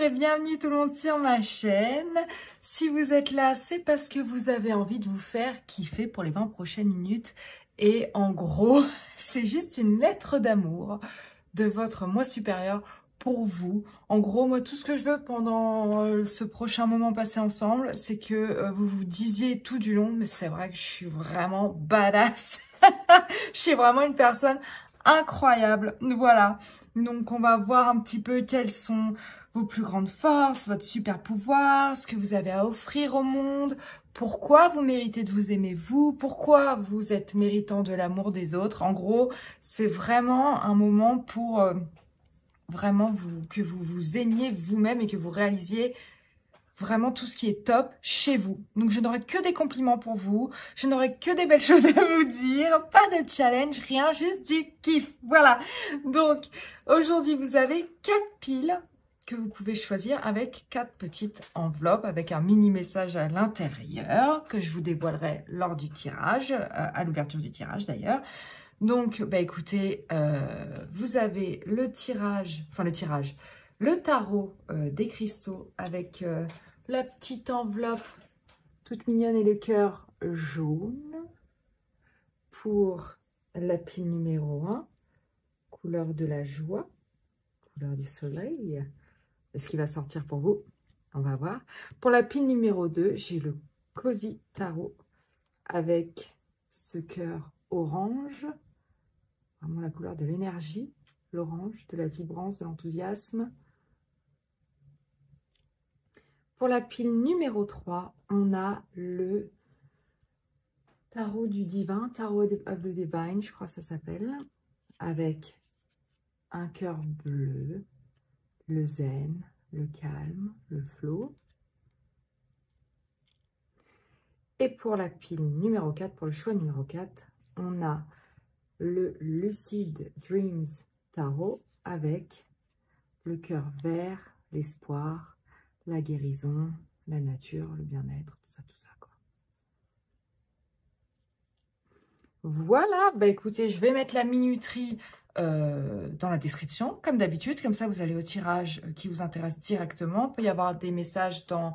et bienvenue tout le monde sur ma chaîne. Si vous êtes là, c'est parce que vous avez envie de vous faire kiffer pour les 20 prochaines minutes. Et en gros, c'est juste une lettre d'amour de votre moi supérieur pour vous. En gros, moi, tout ce que je veux pendant ce prochain moment passé ensemble, c'est que vous vous disiez tout du long, mais c'est vrai que je suis vraiment badass. Je suis vraiment une personne incroyable. Voilà. Donc, on va voir un petit peu quelles sont vos plus grandes forces, votre super pouvoir, ce que vous avez à offrir au monde, pourquoi vous méritez de vous aimer vous, pourquoi vous êtes méritant de l'amour des autres. En gros, c'est vraiment un moment pour vraiment que vous vous aimiez vous-même et que vous réalisiez vraiment tout ce qui est top chez vous. Donc, je n'aurai que des compliments pour vous. Je n'aurai que des belles choses à vous dire. Pas de challenge, rien, juste du kiff. Voilà. Donc, aujourd'hui, vous avez 4 piles que vous pouvez choisir avec 4 petites enveloppes avec un mini message à l'intérieur que je vous dévoilerai lors du tirage, à l'ouverture du tirage d'ailleurs. Donc, bah écoutez, vous avez le tarot des cristaux avec la petite enveloppe toute mignonne et le cœur jaune pour la pile numéro 1, couleur de la joie, couleur du soleil. Est-ce qu'il va sortir pour vous? On va voir. Pour la pile numéro 2, j'ai le Cozy Tarot avec ce cœur orange, vraiment la couleur de l'énergie, l'orange, de la vibrance, de l'enthousiasme. Pour la pile numéro 3, on a le tarot du divin, Tarot of the Divine, je crois que ça s'appelle, avec un cœur bleu, le zen, le calme, le flow. Et pour la pile numéro 4, pour le choix numéro 4, on a le Lucid Dreams Tarot avec le cœur vert, l'espoir, la guérison, la nature, le bien-être, tout ça, quoi. Voilà, bah écoutez, je vais mettre la minuterie dans la description, comme d'habitude, comme ça vous allez au tirage qui vous intéresse directement. Il peut y avoir des messages dans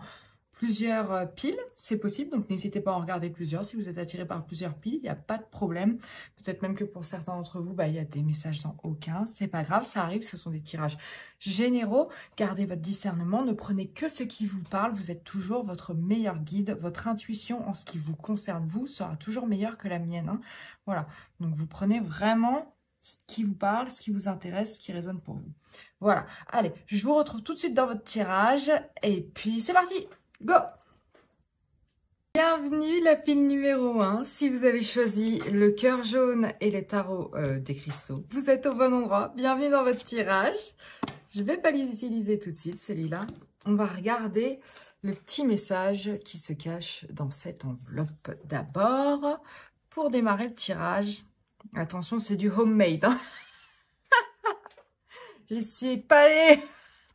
plusieurs piles, c'est possible, donc n'hésitez pas à en regarder plusieurs. Si vous êtes attiré par plusieurs piles, il n'y a pas de problème. Peut-être même que pour certains d'entre vous, bah, il y a des messages dans aucun. C'est pas grave, ça arrive, ce sont des tirages généraux. Gardez votre discernement, ne prenez que ce qui vous parle. Vous êtes toujours votre meilleur guide. Votre intuition en ce qui vous concerne, vous, sera toujours meilleure que la mienne, hein. Voilà, donc vous prenez vraiment ce qui vous parle, ce qui vous intéresse, ce qui résonne pour vous. Voilà, allez, je vous retrouve tout de suite dans votre tirage. Et puis, c'est parti! Go! Bienvenue la pile numéro 1. Si vous avez choisi le cœur jaune et les tarots des cristaux, vous êtes au bon endroit. Bienvenue dans votre tirage. Je ne vais pas les utiliser tout de suite, celui-là. On va regarder le petit message qui se cache dans cette enveloppe d'abord. Pour démarrer le tirage, attention, c'est du homemade, hein. Je suis palée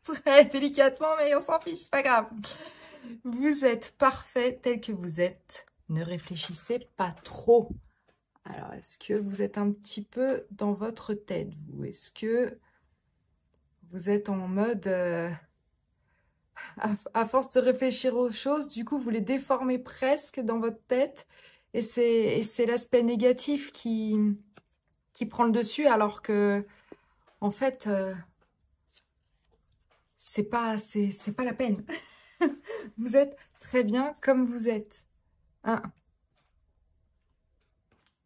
très délicatement, mais on s'en fiche, c'est pas grave. Vous êtes parfait tel que vous êtes. Ne réfléchissez pas trop. Alors, est-ce que vous êtes un petit peu dans votre tête, vous? Est-ce que vous êtes en mode... à force de réfléchir aux choses, du coup, vous les déformez presque dans votre tête. Et c'est l'aspect négatif qui prend le dessus, alors que, en fait, c'est pas la peine. Vous êtes très bien comme vous êtes. Hein?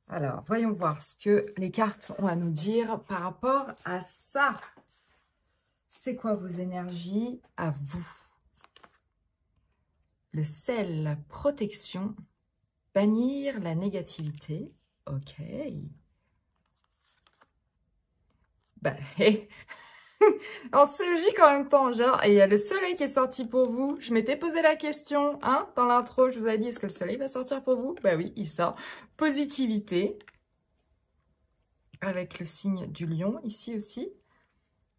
Alors, voyons voir ce que les cartes ont à nous dire par rapport à ça. C'est quoi vos énergies à vous? Le sel, la protection, bannir la négativité. Ok. Bah, c'est logique en même temps, genre, et il y a le soleil qui est sorti pour vous. Je m'étais posé la question, hein, dans l'intro, je vous avais dit, est-ce que le soleil va sortir pour vous? Bah oui, il sort. Positivité, avec le signe du lion, ici aussi.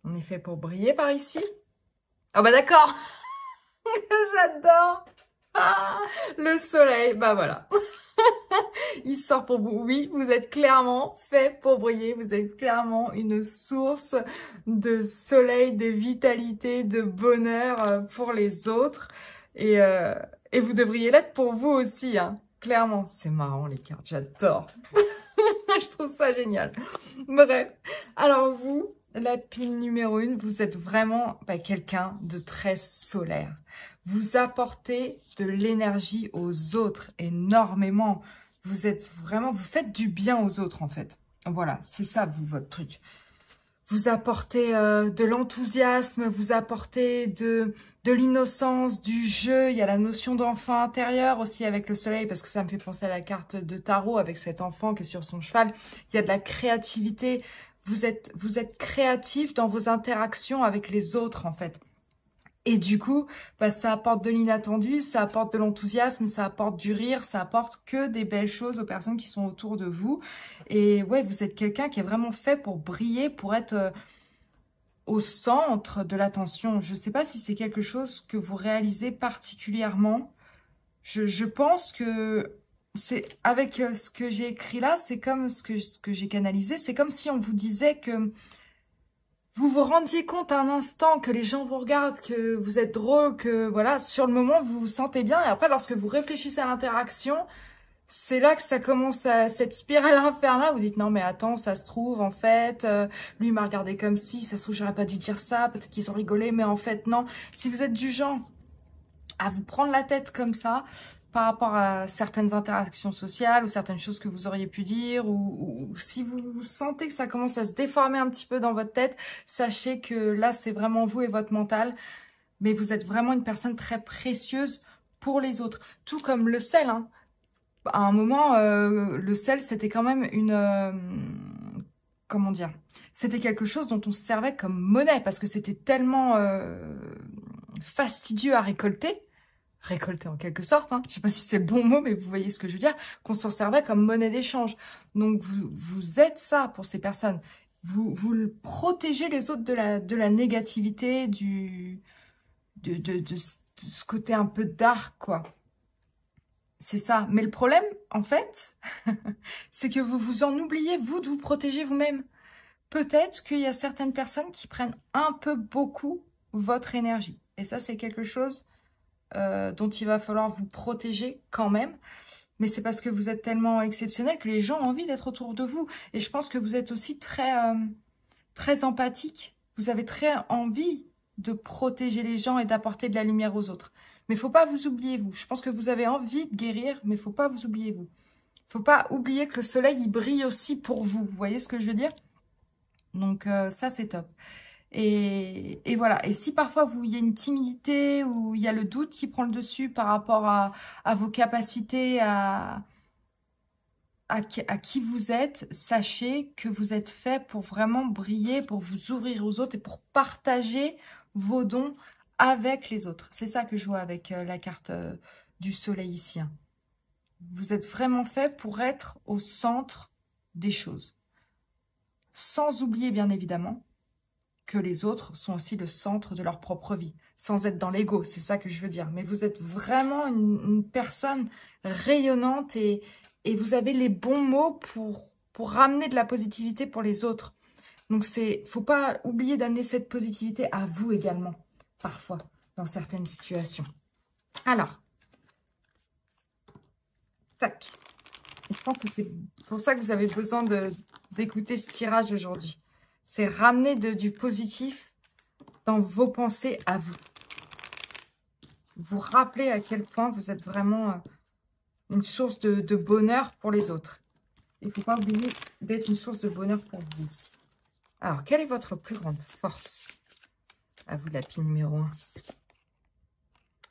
On est fait pour briller par ici. Ah bah d'accord. J'adore. Ah, le soleil, bah voilà. Il sort pour vous. Oui, vous êtes clairement fait pour briller. Vous êtes clairement une source de soleil, de vitalité, de bonheur pour les autres. Et vous devriez l'être pour vous aussi, hein. Clairement. C'est marrant les cartes, j'adore. Je trouve ça génial. Bref. Alors vous, la pile numéro 1, vous êtes vraiment quelqu'un de très solaire. Vous apportez de l'énergie aux autres énormément. Vous êtes vraiment, vous faites du bien aux autres en fait. Voilà, c'est ça vous, votre truc. Vous apportez de l'enthousiasme, vous apportez de l'innocence, du jeu. Il y a la notion d'enfant intérieur aussi avec le soleil, parce que ça me fait penser à la carte de tarot avec cet enfant qui est sur son cheval. Il y a de la créativité. Vous êtes créatif dans vos interactions avec les autres en fait. Et du coup, ça apporte de l'inattendu, ça apporte de l'enthousiasme, ça apporte du rire, ça apporte que des belles choses aux personnes qui sont autour de vous. Et ouais, vous êtes quelqu'un qui est vraiment fait pour briller, pour être au centre de l'attention. Je ne sais pas si c'est quelque chose que vous réalisez particulièrement. Je pense que c'est avec ce que j'ai écrit là, c'est comme ce que j'ai canalisé, c'est comme si on vous disait que vous vous rendiez compte à un instant que les gens vous regardent, que vous êtes drôle, que voilà, sur le moment, vous vous sentez bien. Et après, lorsque vous réfléchissez à l'interaction, c'est là que ça commence à cette spirale infernale. Vous dites, non mais attends, ça se trouve, en fait, lui m'a regardé comme si, ça se trouve, j'aurais pas dû dire ça, peut-être qu'ils ont rigolé, mais en fait, non. Si vous êtes du genre à vous prendre la tête comme ça, par rapport à certaines interactions sociales ou certaines choses que vous auriez pu dire, ou si vous sentez que ça commence à se déformer un petit peu dans votre tête, sachez que là, c'est vraiment vous et votre mental, mais vous êtes vraiment une personne très précieuse pour les autres. Tout comme le sel, hein. À un moment, le sel, c'était quand même une... comment dire? C'était quelque chose dont on se servait comme monnaie, parce que c'était tellement fastidieux à récolter en quelque sorte, hein. Je sais pas si c'est le bon mot, mais vous voyez ce que je veux dire, qu'on s'en servait comme monnaie d'échange. Donc vous êtes ça pour ces personnes. Vous protégez les autres de la négativité, de ce côté un peu dark, quoi. C'est ça. Mais le problème, en fait, c'est que vous vous en oubliez, vous, de vous protéger vous-même. Peut-être qu'il y a certaines personnes qui prennent un peu beaucoup votre énergie. Et ça, c'est quelque chose dont il va falloir vous protéger quand même. Mais c'est parce que vous êtes tellement exceptionnel que les gens ont envie d'être autour de vous. Et je pense que vous êtes aussi très empathique. Vous avez très envie de protéger les gens et d'apporter de la lumière aux autres. Mais il ne faut pas vous oublier, vous. Je pense que vous avez envie de guérir, mais il ne faut pas vous oublier, vous. Il ne faut pas oublier que le soleil, il brille aussi pour vous. Vous voyez ce que je veux dire? Donc ça, c'est top. Et voilà. Et si parfois il y a une timidité ou il y a le doute qui prend le dessus par rapport à vos capacités, à qui vous êtes, sachez que vous êtes fait pour vraiment briller, pour vous ouvrir aux autres et pour partager vos dons avec les autres. C'est ça que je vois avec la carte du soleil ici, hein. Vous êtes vraiment fait pour être au centre des choses. Sans oublier, bien évidemment, que les autres sont aussi le centre de leur propre vie. Sans être dans l'ego, c'est ça que je veux dire. Mais vous êtes vraiment une personne rayonnante et vous avez les bons mots pour ramener de la positivité pour les autres. Donc, faut pas oublier d'amener cette positivité à vous également, parfois, dans certaines situations. Alors, tac. Je pense que c'est pour ça que vous avez besoin d'écouter ce tirage aujourd'hui. C'est ramener du positif dans vos pensées à vous. Vous rappelez à quel point vous êtes vraiment une source de bonheur pour les autres. Il ne faut pas oublier d'être une source de bonheur pour vous aussi. Alors, quelle est votre plus grande force? À vous, la pile numéro 1.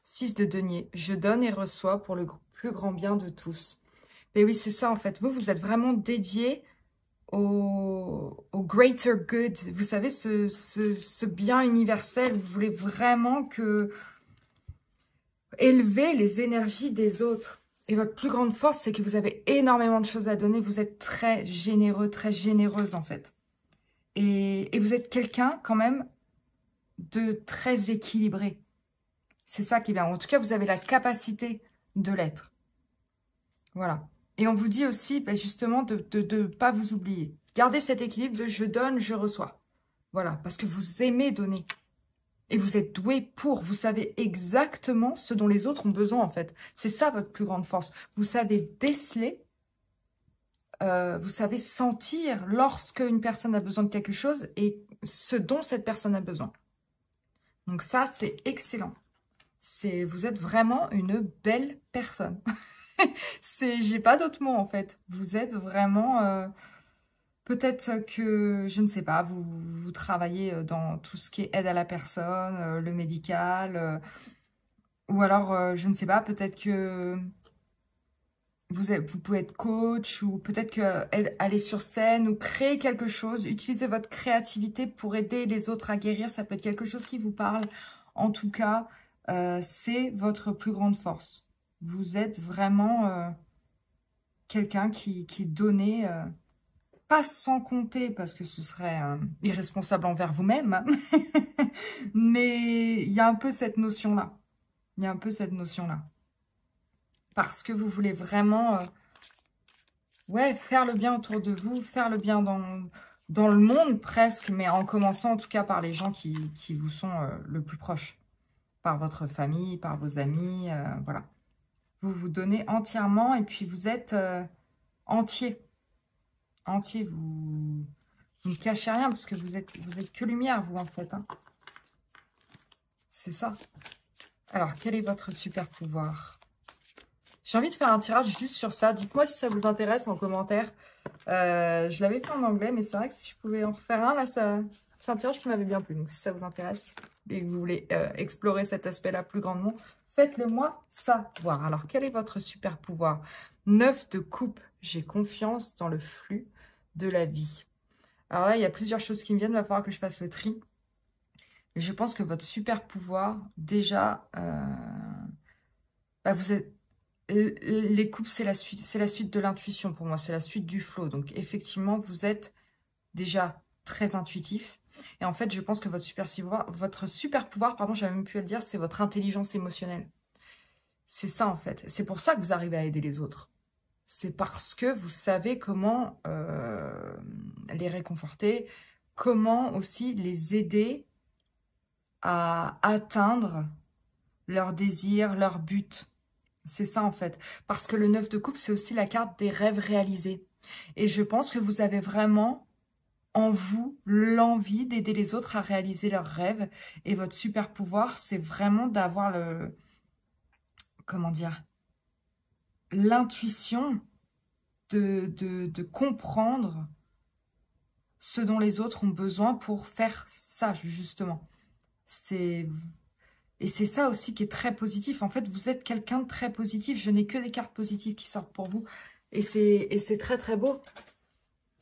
6 de denier. Je donne et reçois pour le plus grand bien de tous. Et oui, c'est ça en fait. Vous êtes vraiment dédié au greater good. Vous savez, ce bien universel. Vous voulez vraiment élever les énergies des autres. Et votre plus grande force, c'est que vous avez énormément de choses à donner. Vous êtes très généreux, très généreuse en fait. Et vous êtes quelqu'un quand même de très équilibré. C'est ça qui est bien. En tout cas, vous avez la capacité de l'être. Voilà. Et on vous dit aussi, bah, justement, de ne pas vous oublier. Gardez cet équilibre de je donne, je reçois. Voilà, parce que vous aimez donner. Et vous êtes doué pour. Vous savez exactement ce dont les autres ont besoin, en fait. C'est ça, votre plus grande force. Vous savez déceler, vous savez sentir lorsque une personne a besoin de quelque chose et ce dont cette personne a besoin. Donc ça, c'est excellent. Vous êtes vraiment une belle personne. J'ai pas d'autres mots, en fait. Vous êtes vraiment... peut-être que, je ne sais pas, vous travaillez dans tout ce qui est aide à la personne, le médical, ou alors, je ne sais pas, peut-être que vous pouvez être coach, ou peut-être que aller sur scène, ou créer quelque chose, utiliser votre créativité pour aider les autres à guérir, ça peut être quelque chose qui vous parle. En tout cas, c'est votre plus grande force. Vous êtes vraiment quelqu'un qui donnait... pas sans compter, parce que ce serait irresponsable envers vous-même, hein. Mais il y a un peu cette notion-là. Il y a un peu cette notion-là. Parce que vous voulez vraiment ouais, faire le bien autour de vous, faire le bien dans le monde presque, mais en commençant en tout cas par les gens qui vous sont le plus proches. Par votre famille, par vos amis, voilà. Vous vous donnez entièrement et puis vous êtes entier. Entier, vous ne cachez rien parce que vous êtes que lumière, vous, en fait. Hein. C'est ça. Alors, quel est votre super pouvoir? J'ai envie de faire un tirage juste sur ça. Dites-moi si ça vous intéresse en commentaire. Je l'avais fait en anglais, mais c'est vrai que si je pouvais en refaire un, là, c'est un tirage qui m'avait bien plu. Donc, si ça vous intéresse et que vous voulez explorer cet aspect-là plus grandement, faites-le moi savoir. Alors, quel est votre super pouvoir? 9 de coupe. J'ai confiance dans le flux de la vie. Alors là, il y a plusieurs choses qui me viennent. Il va falloir que je fasse le tri. Mais je pense que votre super pouvoir, déjà, bah vous êtes... Les coupes, c'est la suite de l'intuition pour moi. C'est la suite du flow. Donc, effectivement, vous êtes déjà très intuitif. Et en fait, je pense que votre super pouvoir, pardon, j'avais même pu le dire, c'est votre intelligence émotionnelle. C'est ça, en fait. C'est pour ça que vous arrivez à aider les autres. C'est parce que vous savez comment les réconforter, comment aussi les aider à atteindre leurs désirs, leurs buts. C'est ça, en fait. Parce que le 9 de coupe, c'est aussi la carte des rêves réalisés. Et je pense que vous avez vraiment en vous l'envie d'aider les autres à réaliser leurs rêves. Et votre super pouvoir, c'est vraiment d'avoir le... Comment dire? L'intuition de comprendre ce dont les autres ont besoin pour faire ça, justement. Et c'est ça aussi qui est très positif. En fait, vous êtes quelqu'un de très positif. Je n'ai que des cartes positives qui sortent pour vous. Et c'est très, très beau.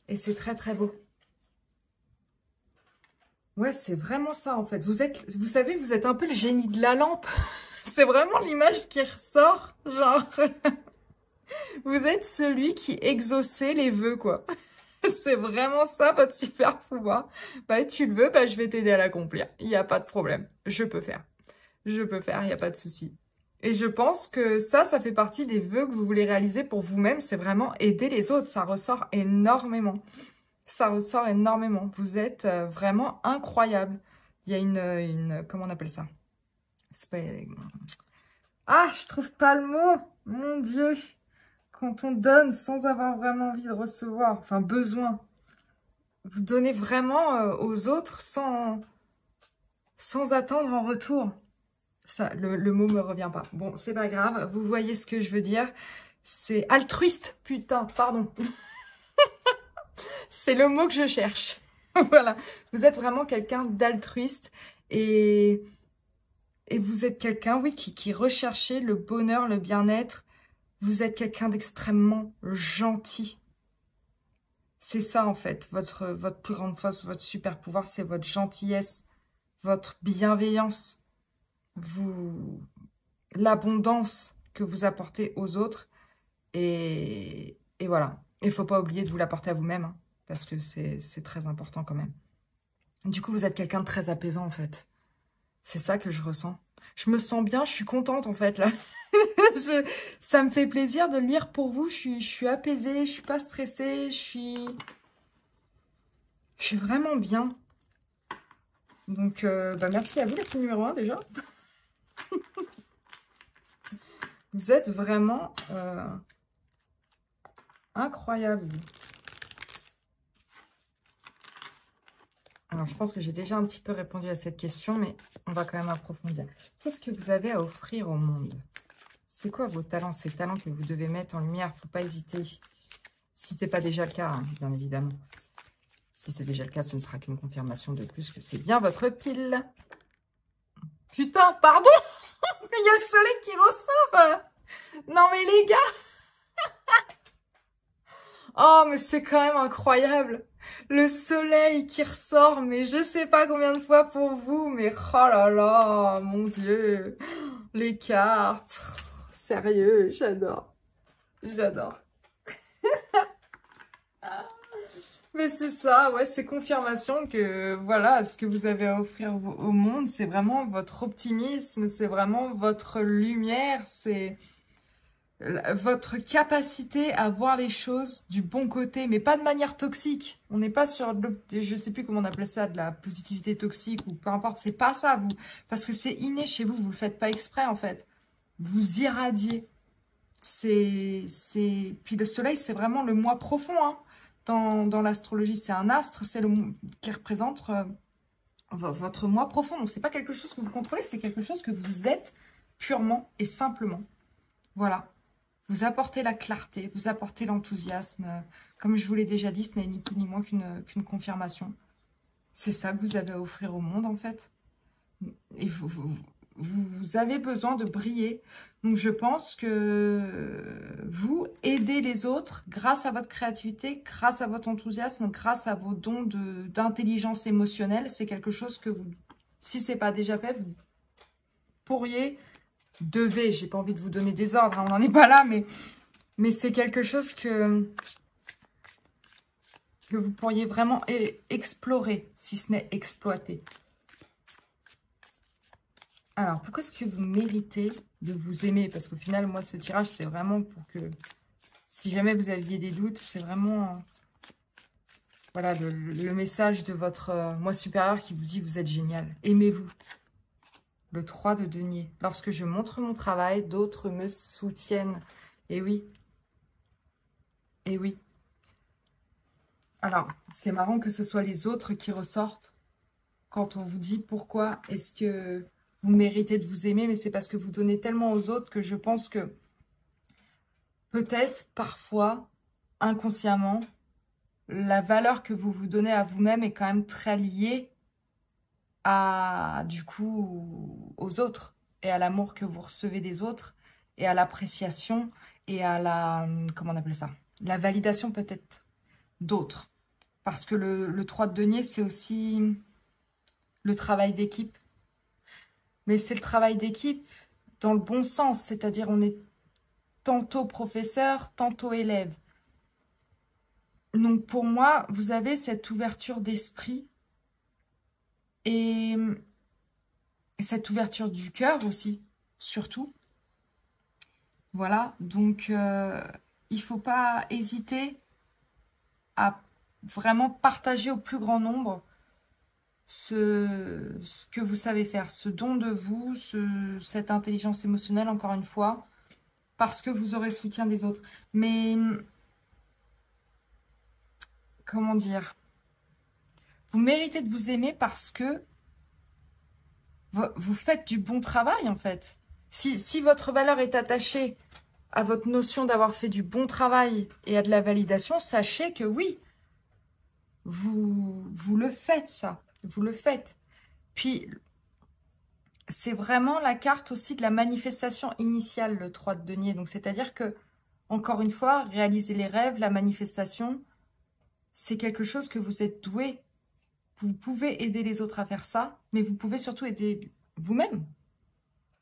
Et c'est très, très beau. Ouais, c'est vraiment ça, en fait. Vous savez, vous êtes un peu le génie de la lampe. C'est vraiment l'image qui ressort. Genre, vous êtes celui qui exauçait les vœux, quoi. C'est vraiment ça, votre super pouvoir. Bah, tu le veux, bah, je vais t'aider à l'accomplir. Il n'y a pas de problème. Je peux faire. Je peux faire, il n'y a pas de souci. Et je pense que ça fait partie des vœux que vous voulez réaliser pour vous-même. C'est vraiment aider les autres. Ça ressort énormément. Ça ressort énormément. Vous êtes vraiment incroyable. Il y a une comment on appelle ça? C'est pas... Ah, je trouve pas le mot. Mon Dieu. Quand on donne sans avoir vraiment envie de recevoir. Enfin, besoin. Vous donnez vraiment aux autres sans attendre en retour. Ça, le mot me revient pas. Bon, c'est pas grave. Vous voyez ce que je veux dire. C'est altruiste. Putain, pardon. C'est le mot que je cherche. Voilà. Vous êtes vraiment quelqu'un d'altruiste. Et vous êtes quelqu'un, oui, qui recherchez le bonheur, le bien-être. Vous êtes quelqu'un d'extrêmement gentil. C'est ça, en fait. Votre plus grande force, votre super pouvoir, c'est votre gentillesse, votre bienveillance. L'abondance que vous apportez aux autres et voilà. Il ne faut pas oublier de vous l'apporter à vous-même hein, parce que c'est très important quand même. Du coup, vous êtes quelqu'un de très apaisant en fait. C'est ça que je ressens. Je me sens bien, je suis contente en fait là. Ça me fait plaisir de lire pour vous. Je suis apaisée, je suis pas stressée, je suis vraiment bien. Donc, merci à vous, l'équipe numéro 1 déjà. Vous êtes vraiment incroyable. Alors, je pense que j'ai déjà un petit peu répondu à cette question, mais on va quand même approfondir. Qu'est-ce que vous avez à offrir au monde? C'est quoi vos talents, ces talents que vous devez mettre en lumière? Faut pas hésiter. Si ce n'est pas déjà le cas, hein, bien évidemment. Si c'est déjà le cas, ce ne sera qu'une confirmation de plus que c'est bien votre pile. Putain, pardon. Il y a le soleil qui ressort. Non mais les gars. Oh, mais c'est quand même incroyable. Le soleil qui ressort, mais je sais pas combien de fois pour vous, mais oh là là, mon Dieu. Les cartes. Sérieux, j'adore. J'adore. Mais c'est ça, ouais, c'est confirmation que, voilà, ce que vous avez à offrir au monde, c'est vraiment votre optimisme, c'est vraiment votre lumière, c'est votre capacité à voir les choses du bon côté, mais pas de manière toxique. On n'est pas sur, je sais plus comment on appelle ça, de la positivité toxique ou peu importe, c'est pas ça, vous, parce que c'est inné chez vous, vous le faites pas exprès, en fait. Vous irradiez. Puis le soleil, c'est vraiment le moi profond, hein. Dans l'astrologie, c'est un astre, c'est qui représente votre moi profond. Donc, c'est pas quelque chose que vous contrôlez, c'est quelque chose que vous êtes purement et simplement. Voilà. Vous apportez la clarté, vous apportez l'enthousiasme. Comme je vous l'ai déjà dit, ce n'est ni plus ni moins qu'une confirmation. C'est ça que vous avez à offrir au monde, en fait. Et vous avez besoin de briller. Donc, je pense que vous aidez les autres grâce à votre créativité, grâce à votre enthousiasme, grâce à vos dons d'intelligence émotionnelle. C'est quelque chose que vous, si ce n'est pas déjà fait, vous pourriez, devez, j'ai pas envie de vous donner des ordres, hein, on n'en est pas là, mais c'est quelque chose que vous pourriez vraiment explorer, si ce n'est exploiter. Alors, pourquoi est-ce que vous méritez de vous aimer? Parce qu'au final, moi, ce tirage, c'est vraiment pour que, si jamais vous aviez des doutes, c'est vraiment, voilà, le message de votre moi supérieur qui vous dit, vous êtes génial. Aimez-vous. Le 3 de denier. Lorsque je montre mon travail, d'autres me soutiennent. Et oui. Et oui. Alors, c'est marrant que ce soit les autres qui ressortent quand on vous dit pourquoi est-ce que vous méritez de vous aimer, mais c'est parce que vous donnez tellement aux autres que je pense que peut-être, parfois, inconsciemment, la valeur que vous vous donnez à vous-même est quand même très liée à, du coup, aux autres et à l'amour que vous recevez des autres et à l'appréciation et à la, comment on appelle ça, la validation peut-être d'autres. Parce que le 3 de denier, c'est aussi le travail d'équipe. Mais c'est le travail d'équipe dans le bon sens, c'est-à-dire on est tantôt professeur, tantôt élève. Donc pour moi, vous avez cette ouverture d'esprit et cette ouverture du cœur aussi, surtout. Voilà, donc il ne faut pas hésiter à vraiment partager au plus grand nombre ce que vous savez faire, ce don de vous, cette intelligence émotionnelle, encore une fois, parce que vous aurez le soutien des autres. Mais, comment dire, vous méritez de vous aimer parce que vous faites du bon travail, en fait. Si votre valeur est attachée à votre notion d'avoir fait du bon travail et à de la validation, sachez que oui, vous le faites, ça. Vous le faites. Puis, c'est vraiment la carte aussi de la manifestation initiale, le 3 de denier. Donc, c'est-à-dire que, encore une fois, réaliser les rêves, la manifestation, c'est quelque chose que vous êtes doué. Vous pouvez aider les autres à faire ça, mais vous pouvez surtout aider vous-même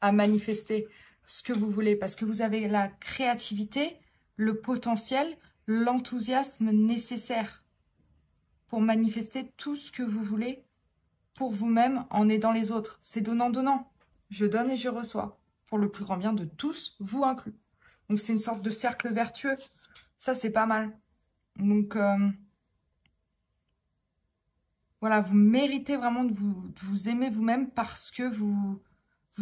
à manifester ce que vous voulez, parce que vous avez la créativité, le potentiel, l'enthousiasme nécessaire pour manifester tout ce que vous voulez pour vous-même en aidant les autres. C'est donnant-donnant. Je donne et je reçois. Pour le plus grand bien de tous, vous inclus. Donc, c'est une sorte de cercle vertueux. Ça, c'est pas mal. Donc, voilà, vous méritez vraiment de vous aimer vous-même parce que vous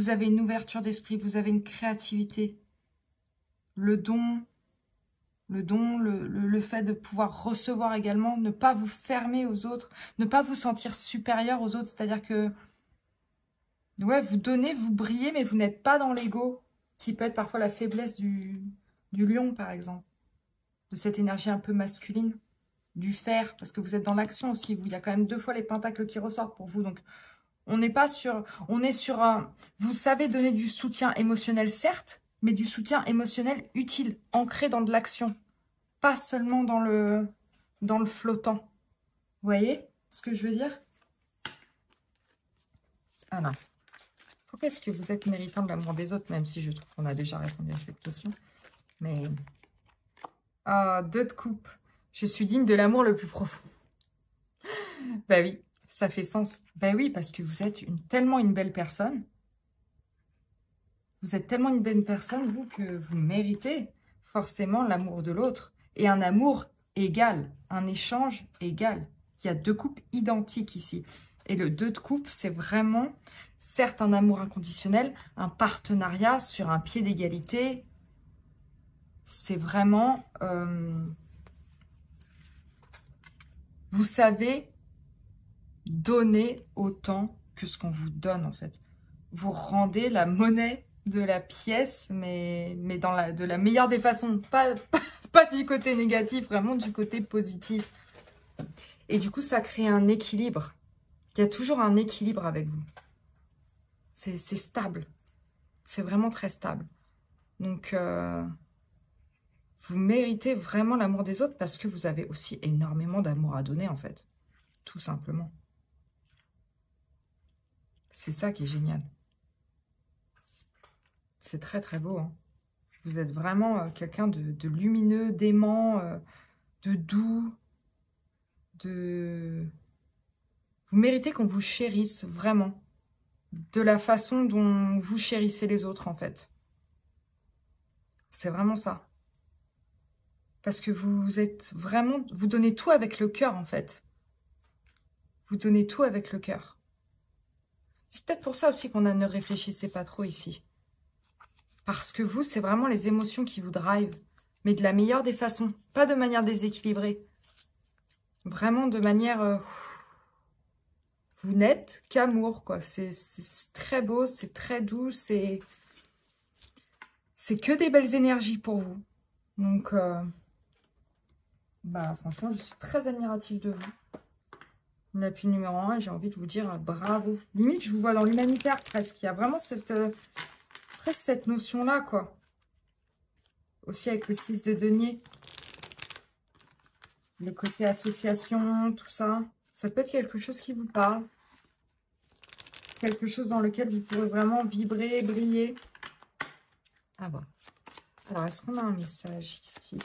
avez une ouverture d'esprit, vous avez une créativité. Le fait de pouvoir recevoir également, ne pas vous fermer aux autres, ne pas vous sentir supérieur aux autres. C'est-à-dire que, ouais, vous donnez, vous brillez, mais vous n'êtes pas dans l'ego, qui peut être parfois la faiblesse du lion, par exemple. De cette énergie un peu masculine, du fer, parce que vous êtes dans l'action aussi. Il y a quand même 2 fois les pentacles qui ressortent pour vous. Donc, on est sur un... Vous savez donner du soutien émotionnel, certes, mais du soutien émotionnel utile, ancré dans de l'action. Pas seulement dans le flottant. Vous voyez ce que je veux dire? Alors, pourquoi est-ce que vous êtes méritant de l'amour des autres, même si je trouve qu'on a déjà répondu à cette question. Mais... Ah, 2 de coupe. Je suis digne de l'amour le plus profond. Bah oui, ça fait sens. Bah oui, parce que vous êtes tellement une belle personne. Vous êtes tellement une belle personne, vous, que vous méritez forcément l'amour de l'autre. Et un amour égal, un échange égal. Il y a 2 coupes identiques ici. Et le 2 de coupe, c'est vraiment, certes, un amour inconditionnel, un partenariat sur un pied d'égalité. C'est vraiment... vous savez donner autant que ce qu'on vous donne, en fait. Vous rendez la monnaie de la pièce, mais de la meilleure des façons. Pas du côté négatif, vraiment du côté positif. Et du coup, ça crée un équilibre. Il y a toujours un équilibre avec vous. C'est stable. C'est vraiment très stable. Donc, vous méritez vraiment l'amour des autres parce que vous avez aussi énormément d'amour à donner, en fait. Tout simplement. C'est ça qui est génial. C'est très, très beau. Hein. Vous êtes vraiment quelqu'un de lumineux, d'aimant, de doux, Vous méritez qu'on vous chérisse, vraiment. De la façon dont vous chérissez les autres, en fait. C'est vraiment ça. Parce que vous êtes vraiment... Vous donnez tout avec le cœur, en fait. Vous donnez tout avec le cœur. C'est peut-être pour ça aussi qu'on ne réfléchissez pas trop ici. Parce que vous, c'est vraiment les émotions qui vous drivent. Mais de la meilleure des façons. Pas de manière déséquilibrée. Vraiment de manière... vous n'êtes qu'amour, quoi. C'est très beau, c'est très doux, c'est que des belles énergies pour vous. Donc, bah, franchement, je suis très admirative de vous. L'appui numéro 1, j'ai envie de vous dire bravo. Limite, je vous vois dans l'humanitaire presque. Il y a vraiment presque cette notion-là, quoi. Aussi avec le 6 de denier. Le côté association, tout ça. Ça peut être quelque chose qui vous parle. Quelque chose dans lequel vous pourrez vraiment vibrer, briller. Ah bon. Alors, est-ce qu'on a un message ici?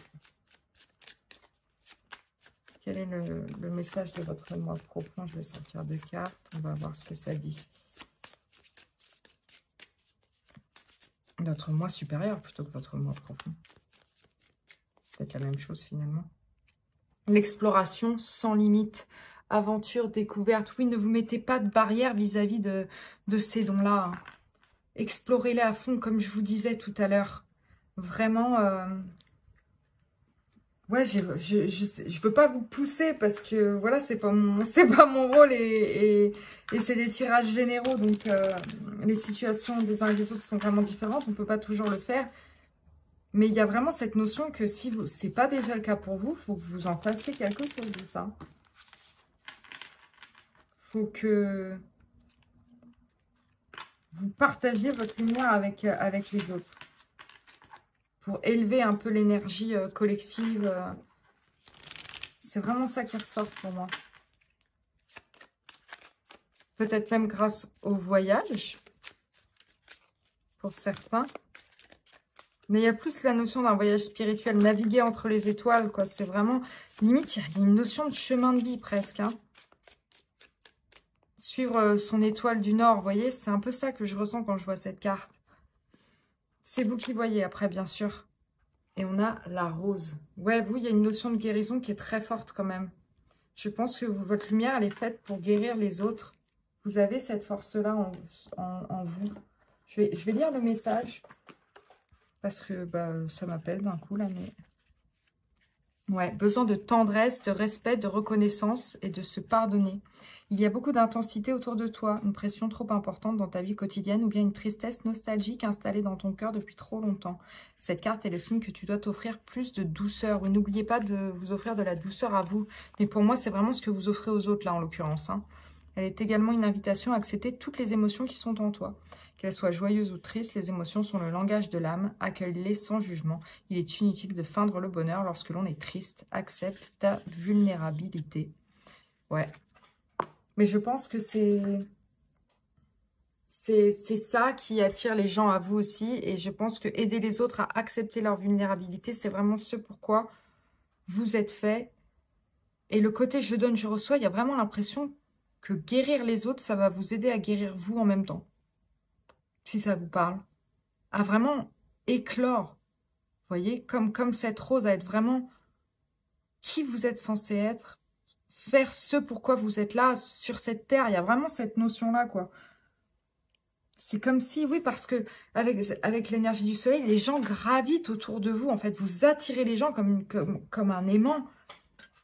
Quel est le message de votre moi profond? Je vais sortir 2 cartes. On va voir ce que ça dit. Notre moi supérieur plutôt que votre moi profond. C'est la même chose finalement. L'exploration sans limite. Aventure, découverte. Oui, ne vous mettez pas de barrière vis-à-vis de ces dons-là. Hein. Explorez-les à fond, comme je vous disais tout à l'heure. Vraiment, ouais, je veux pas vous pousser parce que, voilà, c'est pas mon rôle et c'est des tirages généraux. Donc, les situations des uns et des autres sont vraiment différentes. On peut pas toujours le faire. Mais il y a vraiment cette notion que si c'est pas déjà le cas pour vous, il faut que vous en fassiez quelque chose de ça. Faut que vous partagiez votre lumière avec les autres. Pour élever un peu l'énergie collective. C'est vraiment ça qui ressort pour moi. Peut-être même grâce au voyage. Pour certains. Mais il y a plus la notion d'un voyage spirituel. Naviguer entre les étoiles, quoi. C'est vraiment... Limite, il y a une notion de chemin de vie presque, hein. suivre son étoile du Nord. Vous voyez, c'est un peu ça que je ressens quand je vois cette carte. C'est vous qui voyez après, bien sûr. Et on a la rose. Ouais, vous, il y a une notion de guérison qui est très forte quand même. Je pense que votre lumière, elle est faite pour guérir les autres. Vous avez cette force-là en vous. Je vais lire le message. Parce que bah, ça m'appelle d'un coup, là. Mais... ouais, besoin de tendresse, de respect, de reconnaissance et de se pardonner. Il y a beaucoup d'intensité autour de toi, une pression trop importante dans ta vie quotidienne ou bien une tristesse nostalgique installée dans ton cœur depuis trop longtemps. Cette carte est le signe que tu dois t'offrir plus de douceur. Oui, n'oubliez pas de vous offrir de la douceur à vous. Mais pour moi, c'est vraiment ce que vous offrez aux autres, là, en l'occurrence. Hein. Elle est également une invitation à accepter toutes les émotions qui sont en toi. Qu'elles soient joyeuses ou tristes, les émotions sont le langage de l'âme. Accueille-les sans jugement. Il est inutile de feindre le bonheur lorsque l'on est triste. Accepte ta vulnérabilité. Ouais. Mais je pense que c'est ça qui attire les gens à vous aussi. Et je pense que aider les autres à accepter leur vulnérabilité, c'est vraiment ce pourquoi vous êtes fait. Et le côté je donne, je reçois, il y a vraiment l'impression que guérir les autres, ça va vous aider à guérir vous en même temps. Si ça vous parle. À vraiment éclore. Vous voyez, comme cette rose, à être vraiment qui vous êtes censé être. Faire ce pourquoi vous êtes là, sur cette terre. Il y a vraiment cette notion-là, quoi. C'est comme si, oui, parce que avec l'énergie du soleil, les gens gravitent autour de vous. En fait, vous attirez les gens comme un aimant.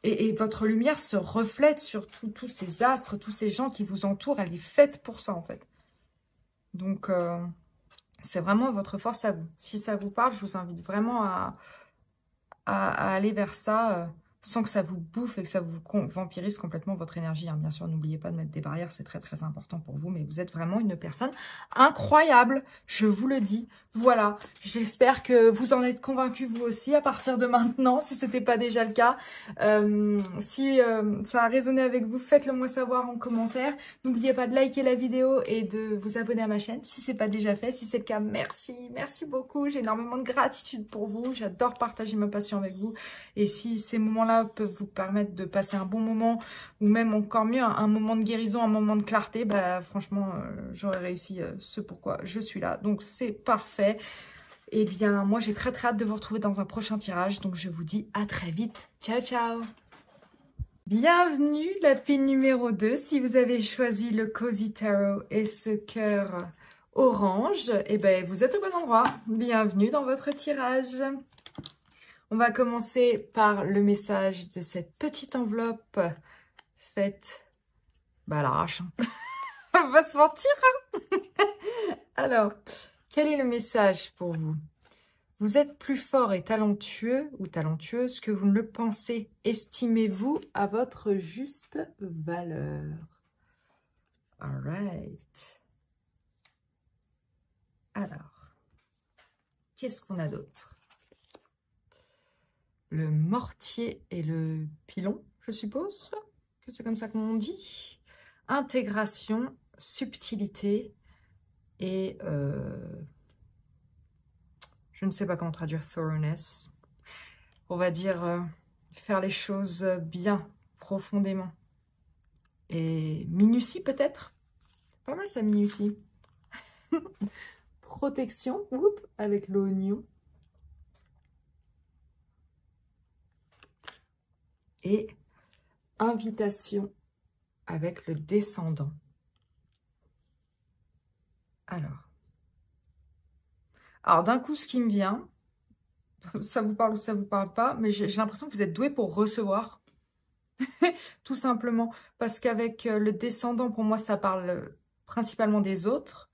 Et votre lumière se reflète sur tous ces astres, tous ces gens qui vous entourent. Elle est faite pour ça, en fait. Donc, c'est vraiment votre force à vous. Si ça vous parle, je vous invite vraiment à aller vers ça sans que ça vous bouffe et que ça vous vampirise complètement votre énergie. Hein. Bien sûr, n'oubliez pas de mettre des barrières, c'est très très important pour vous, mais vous êtes vraiment une personne incroyable, je vous le dis. Voilà, j'espère que vous en êtes convaincus vous aussi à partir de maintenant, si ce n'était pas déjà le cas. Si ça a résonné avec vous, faites-le moi savoir en commentaire. N'oubliez pas de liker la vidéo et de vous abonner à ma chaîne si ce n'est pas déjà fait. Si c'est le cas, merci, merci beaucoup. J'ai énormément de gratitude pour vous. J'adore partager ma passion avec vous. Et si ces moments-là peuvent vous permettre de passer un bon moment ou même encore mieux, un moment de guérison, un moment de clarté, bah franchement, j'aurais réussi ce pourquoi je suis là. Donc c'est parfait. Et bien, moi, j'ai très très hâte de vous retrouver dans un prochain tirage. Donc, je vous dis à très vite. Ciao, ciao. Bienvenue, la pile numéro 2. Si vous avez choisi le Cozy Tarot et ce cœur orange, eh ben, vous êtes au bon endroit. Bienvenue dans votre tirage. On va commencer par le message de cette petite enveloppe faite à l'arrache. On va se mentir, hein. Alors... quel est le message pour vous? Vous êtes plus fort et talentueux ou talentueuse que vous ne le pensez. Estimez-vous à votre juste valeur. All right. Alors, qu'est-ce qu'on a d'autre? Le mortier et le pilon, je suppose que c'est comme ça qu'on dit. Intégration, subtilité. Et je ne sais pas comment traduire thoroughness. On va dire faire les choses bien, profondément. Et minutie peut-être. Pas mal ça, minutie. Protection, avec l'oignon. Et invitation avec le descendant. Alors d'un coup, ce qui me vient, ça vous parle ou ça vous parle pas, mais j'ai l'impression que vous êtes doué pour recevoir. Tout simplement. Parce qu'avec le descendant, pour moi, ça parle principalement des autres.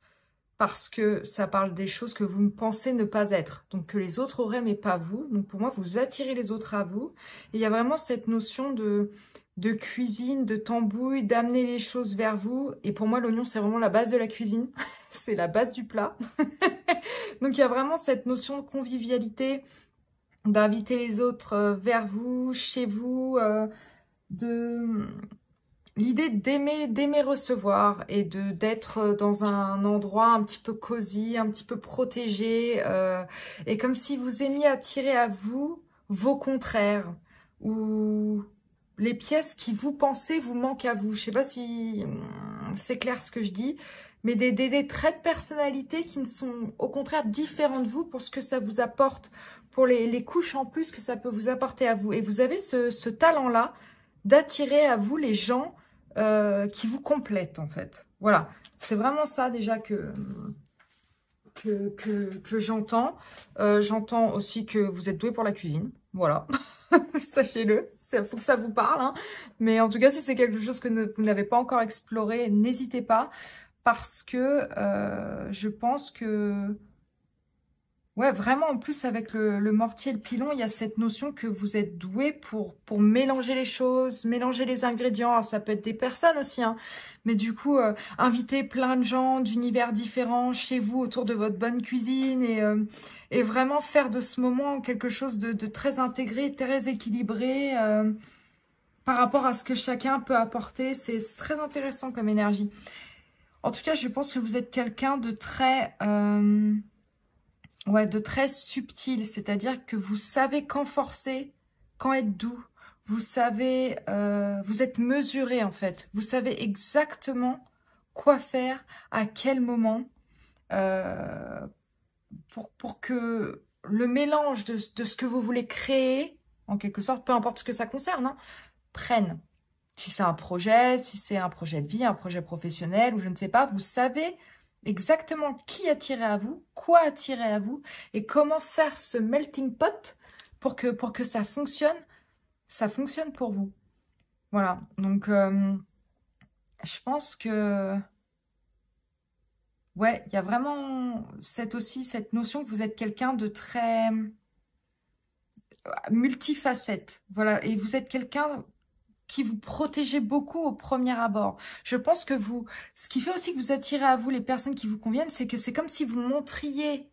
Parce que ça parle des choses que vous pensez ne pas être. Donc que les autres auraient, mais pas vous. Donc pour moi, vous attirez les autres à vous. Et il y a vraiment cette notion de cuisine, de tambouille, d'amener les choses vers vous. Et pour moi, l'oignon, c'est vraiment la base de la cuisine. C'est la base du plat. Donc, il y a vraiment cette notion de convivialité, d'inviter les autres vers vous, chez vous, l'idée d'aimer recevoir et d'être dans un endroit un petit peu cosy, un petit peu protégé, et comme si vous aimiez attirer à vous vos contraires ou... les pièces qui vous pensez vous manquent à vous. Je sais pas si c'est clair ce que je dis, mais des traits de personnalité qui ne sont au contraire différents de vous pour ce que ça vous apporte, pour les couches en plus que ça peut vous apporter à vous. Et vous avez ce talent-là d'attirer à vous les gens qui vous complètent en fait. Voilà, c'est vraiment ça déjà que j'entends. J'entends aussi que vous êtes doué pour la cuisine. Voilà, sachez-le, il faut que ça vous parle. Hein. Mais en tout cas, si c'est quelque chose que vous n'avez pas encore exploré, n'hésitez pas. Parce que je pense que... Ouais, vraiment, en plus, avec le mortier et le pilon, il y a cette notion que vous êtes doué pour mélanger les choses, mélanger les ingrédients. Alors, ça peut être des personnes aussi, hein. Mais du coup, inviter plein de gens d'univers différents chez vous autour de votre bonne cuisine et vraiment faire de ce moment quelque chose de très intégré, très équilibré par rapport à ce que chacun peut apporter. C'est très intéressant comme énergie. En tout cas, je pense que vous êtes quelqu'un de très... ouais, de très subtil, c'est-à-dire que vous savez quand forcer, quand être doux. Vous savez, vous êtes mesuré en fait. Vous savez exactement quoi faire, à quel moment, pour que le mélange de ce que vous voulez créer, en quelque sorte, peu importe ce que ça concerne, hein, prenne. Si c'est un projet de vie, un projet professionnel, ou je ne sais pas, vous savez exactement qui attirer à vous, quoi attirer à vous, et comment faire ce melting pot pour que ça fonctionne pour vous. Voilà, donc je pense que ouais, il y a vraiment cette notion que vous êtes quelqu'un de très multifacette. Voilà, et vous êtes quelqu'un qui vous protégez beaucoup au premier abord. Je pense que ce qui fait aussi que vous attirez à vous les personnes qui vous conviennent, c'est que c'est comme si vous montriez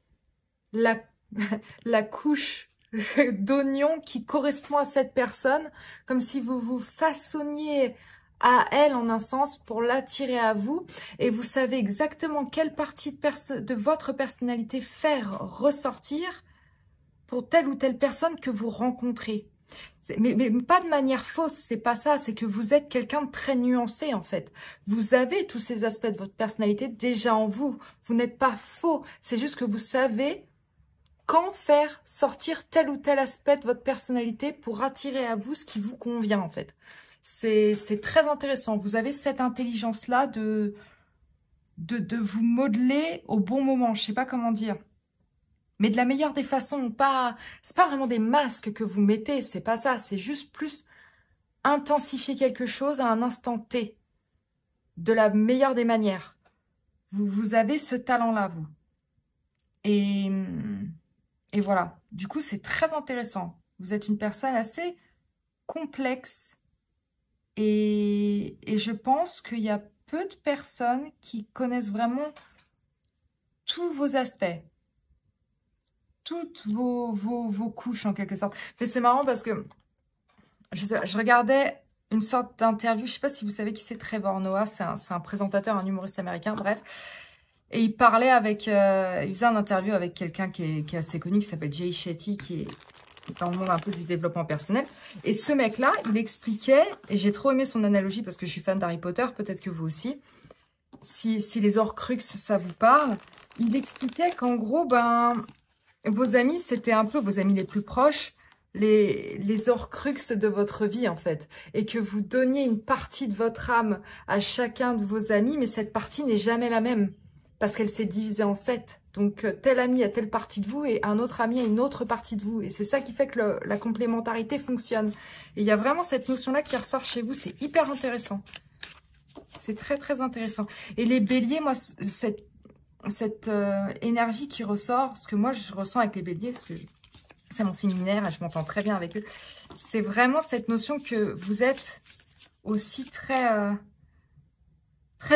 la couche d'oignon qui correspond à cette personne, comme si vous vous façonniez à elle en un sens pour l'attirer à vous, et vous savez exactement quelle partie de votre personnalité faire ressortir pour telle ou telle personne que vous rencontrez. Mais pas de manière fausse, c'est pas ça, c'est que vous êtes quelqu'un de très nuancé en fait. Vous avez tous ces aspects de votre personnalité déjà en vous. Vous n'êtes pas faux, c'est juste que vous savez quand faire sortir tel ou tel aspect de votre personnalité pour attirer à vous ce qui vous convient en fait. C'est très intéressant, vous avez cette intelligence-là de vous modeler au bon moment, je sais pas comment dire. Mais de la meilleure des façons, c'est pas vraiment des masques que vous mettez, c'est pas ça, c'est juste plus intensifier quelque chose à un instant T, de la meilleure des manières. Vous avez ce talent-là, vous. Et voilà, du coup, c'est très intéressant. Vous êtes une personne assez complexe et je pense qu'il y a peu de personnes qui connaissent vraiment tous vos aspects. Toutes vos couches en quelque sorte. Mais c'est marrant parce que je regardais une sorte d'interview, je sais pas si vous savez qui c'est Trevor Noah, c'est un présentateur, un humoriste américain, bref. Et il parlait il faisait un interview avec quelqu'un qui est assez connu, qui s'appelle Jay Shetty, qui est dans le monde un peu du développement personnel. Et ce mec-là, il expliquait, et j'ai trop aimé son analogie parce que je suis fan d'Harry Potter, peut-être que vous aussi, si les Horcruxes, ça vous parle, il expliquait qu'en gros, vos amis, c'était un peu vos amis les plus proches, les Horcruxes de votre vie, en fait. Et que vous donniez une partie de votre âme à chacun de vos amis, mais cette partie n'est jamais la même. Parce qu'elle s'est divisée en 7. Donc, tel ami a telle partie de vous et un autre ami a une autre partie de vous. Et c'est ça qui fait que la complémentarité fonctionne. Et il y a vraiment cette notion-là qui ressort chez vous. C'est hyper intéressant. C'est très, très intéressant. Et les béliers, moi, cette énergie qui ressort, ce que moi je ressens avec les béliers, parce que c'est mon signe lunaire et je m'entends très bien avec eux, c'est vraiment cette notion que vous êtes aussi très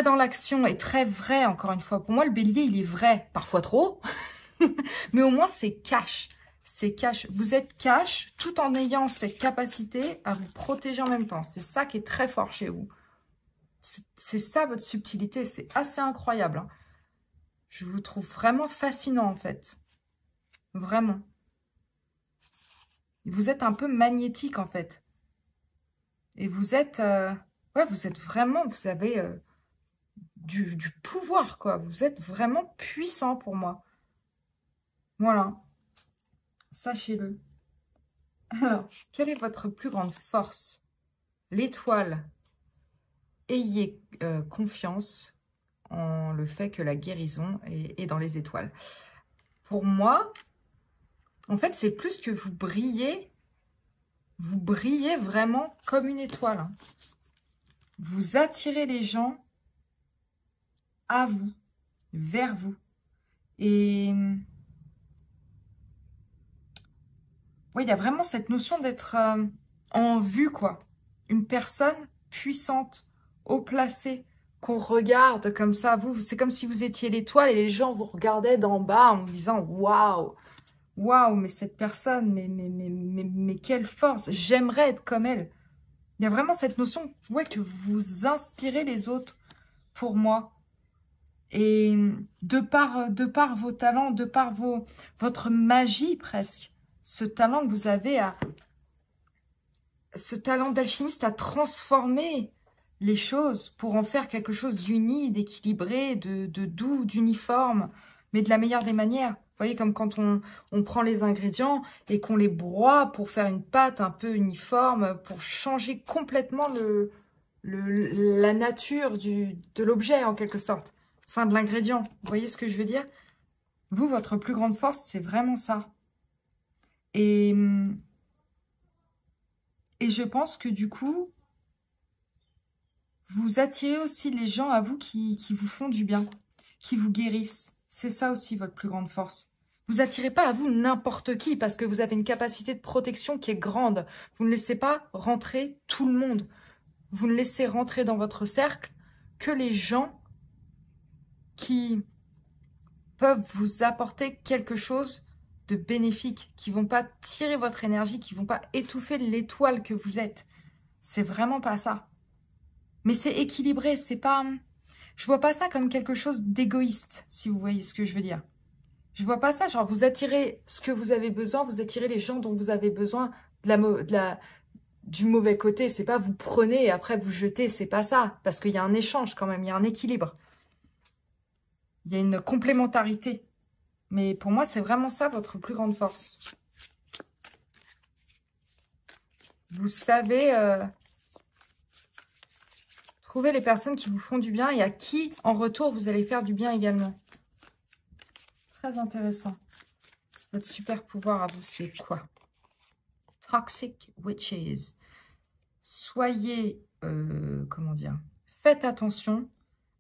dans l'action et très vrai, encore une fois. Pour moi, le bélier, il est vrai, parfois trop, mais au moins c'est cash. C'est cash. Vous êtes cash tout en ayant cette capacité à vous protéger en même temps. C'est ça qui est très fort chez vous. C'est ça votre subtilité, c'est assez incroyable, hein. Je vous trouve vraiment fascinant, en fait. Vraiment. Vous êtes un peu magnétique, en fait. Et vous êtes... ouais, vous êtes vraiment... Vous avez du pouvoir, quoi. Vous êtes vraiment puissant pour moi. Voilà. Sachez-le. Alors, quelle est votre plus grande force? L'étoile. Ayez confiance en le fait que la guérison est dans les étoiles. Pour moi, en fait, c'est plus que vous brillez vraiment comme une étoile. Hein. Vous attirez les gens à vous, vers vous. Et oui, il y a vraiment cette notion d'être en vue, quoi. Une personne puissante, haut placée, qu'on regarde comme ça. Vous, c'est comme si vous étiez l'étoile et les gens vous regardaient d'en bas en vous disant « Waouh, waouh, mais cette personne, mais quelle force, j'aimerais être comme elle. » Il y a vraiment cette notion ouais, que vous inspirez les autres pour moi. Et de par vos talents, de par votre magie presque, ce talent que vous avez ce talent d'alchimiste à transformer les choses pour en faire quelque chose d'uni, d'équilibré, de doux, d'uniforme, mais de la meilleure des manières. Vous voyez, comme quand on prend les ingrédients et qu'on les broie pour faire une pâte un peu uniforme, pour changer complètement la nature de l'objet en quelque sorte. Enfin, de l'ingrédient. Vous voyez ce que je veux dire? Vous, votre plus grande force, c'est vraiment ça. Et je pense que du coup, vous attirez aussi les gens à vous qui vous font du bien, qui vous guérissent. C'est ça aussi votre plus grande force. Vous attirez pas à vous n'importe qui parce que vous avez une capacité de protection qui est grande. Vous ne laissez pas rentrer tout le monde. Vous ne laissez rentrer dans votre cercle que les gens qui peuvent vous apporter quelque chose de bénéfique, qui vont pas tirer votre énergie, qui vont pas étouffer l'étoile que vous êtes. C'est vraiment pas ça. Mais c'est équilibré, c'est pas... Je vois pas ça comme quelque chose d'égoïste, si vous voyez ce que je veux dire. Je vois pas ça, genre vous attirez ce que vous avez besoin, vous attirez les gens dont vous avez besoin du mauvais côté. C'est pas vous prenez et après vous jetez, c'est pas ça. Parce qu'il y a un échange quand même, il y a un équilibre. Il y a une complémentarité. Mais pour moi, c'est vraiment ça votre plus grande force. Vous savez trouver les personnes qui vous font du bien et à qui, en retour, vous allez faire du bien également. Très intéressant. Votre super pouvoir à vous, c'est quoi? Toxic Witches. Soyez, comment dire, faites attention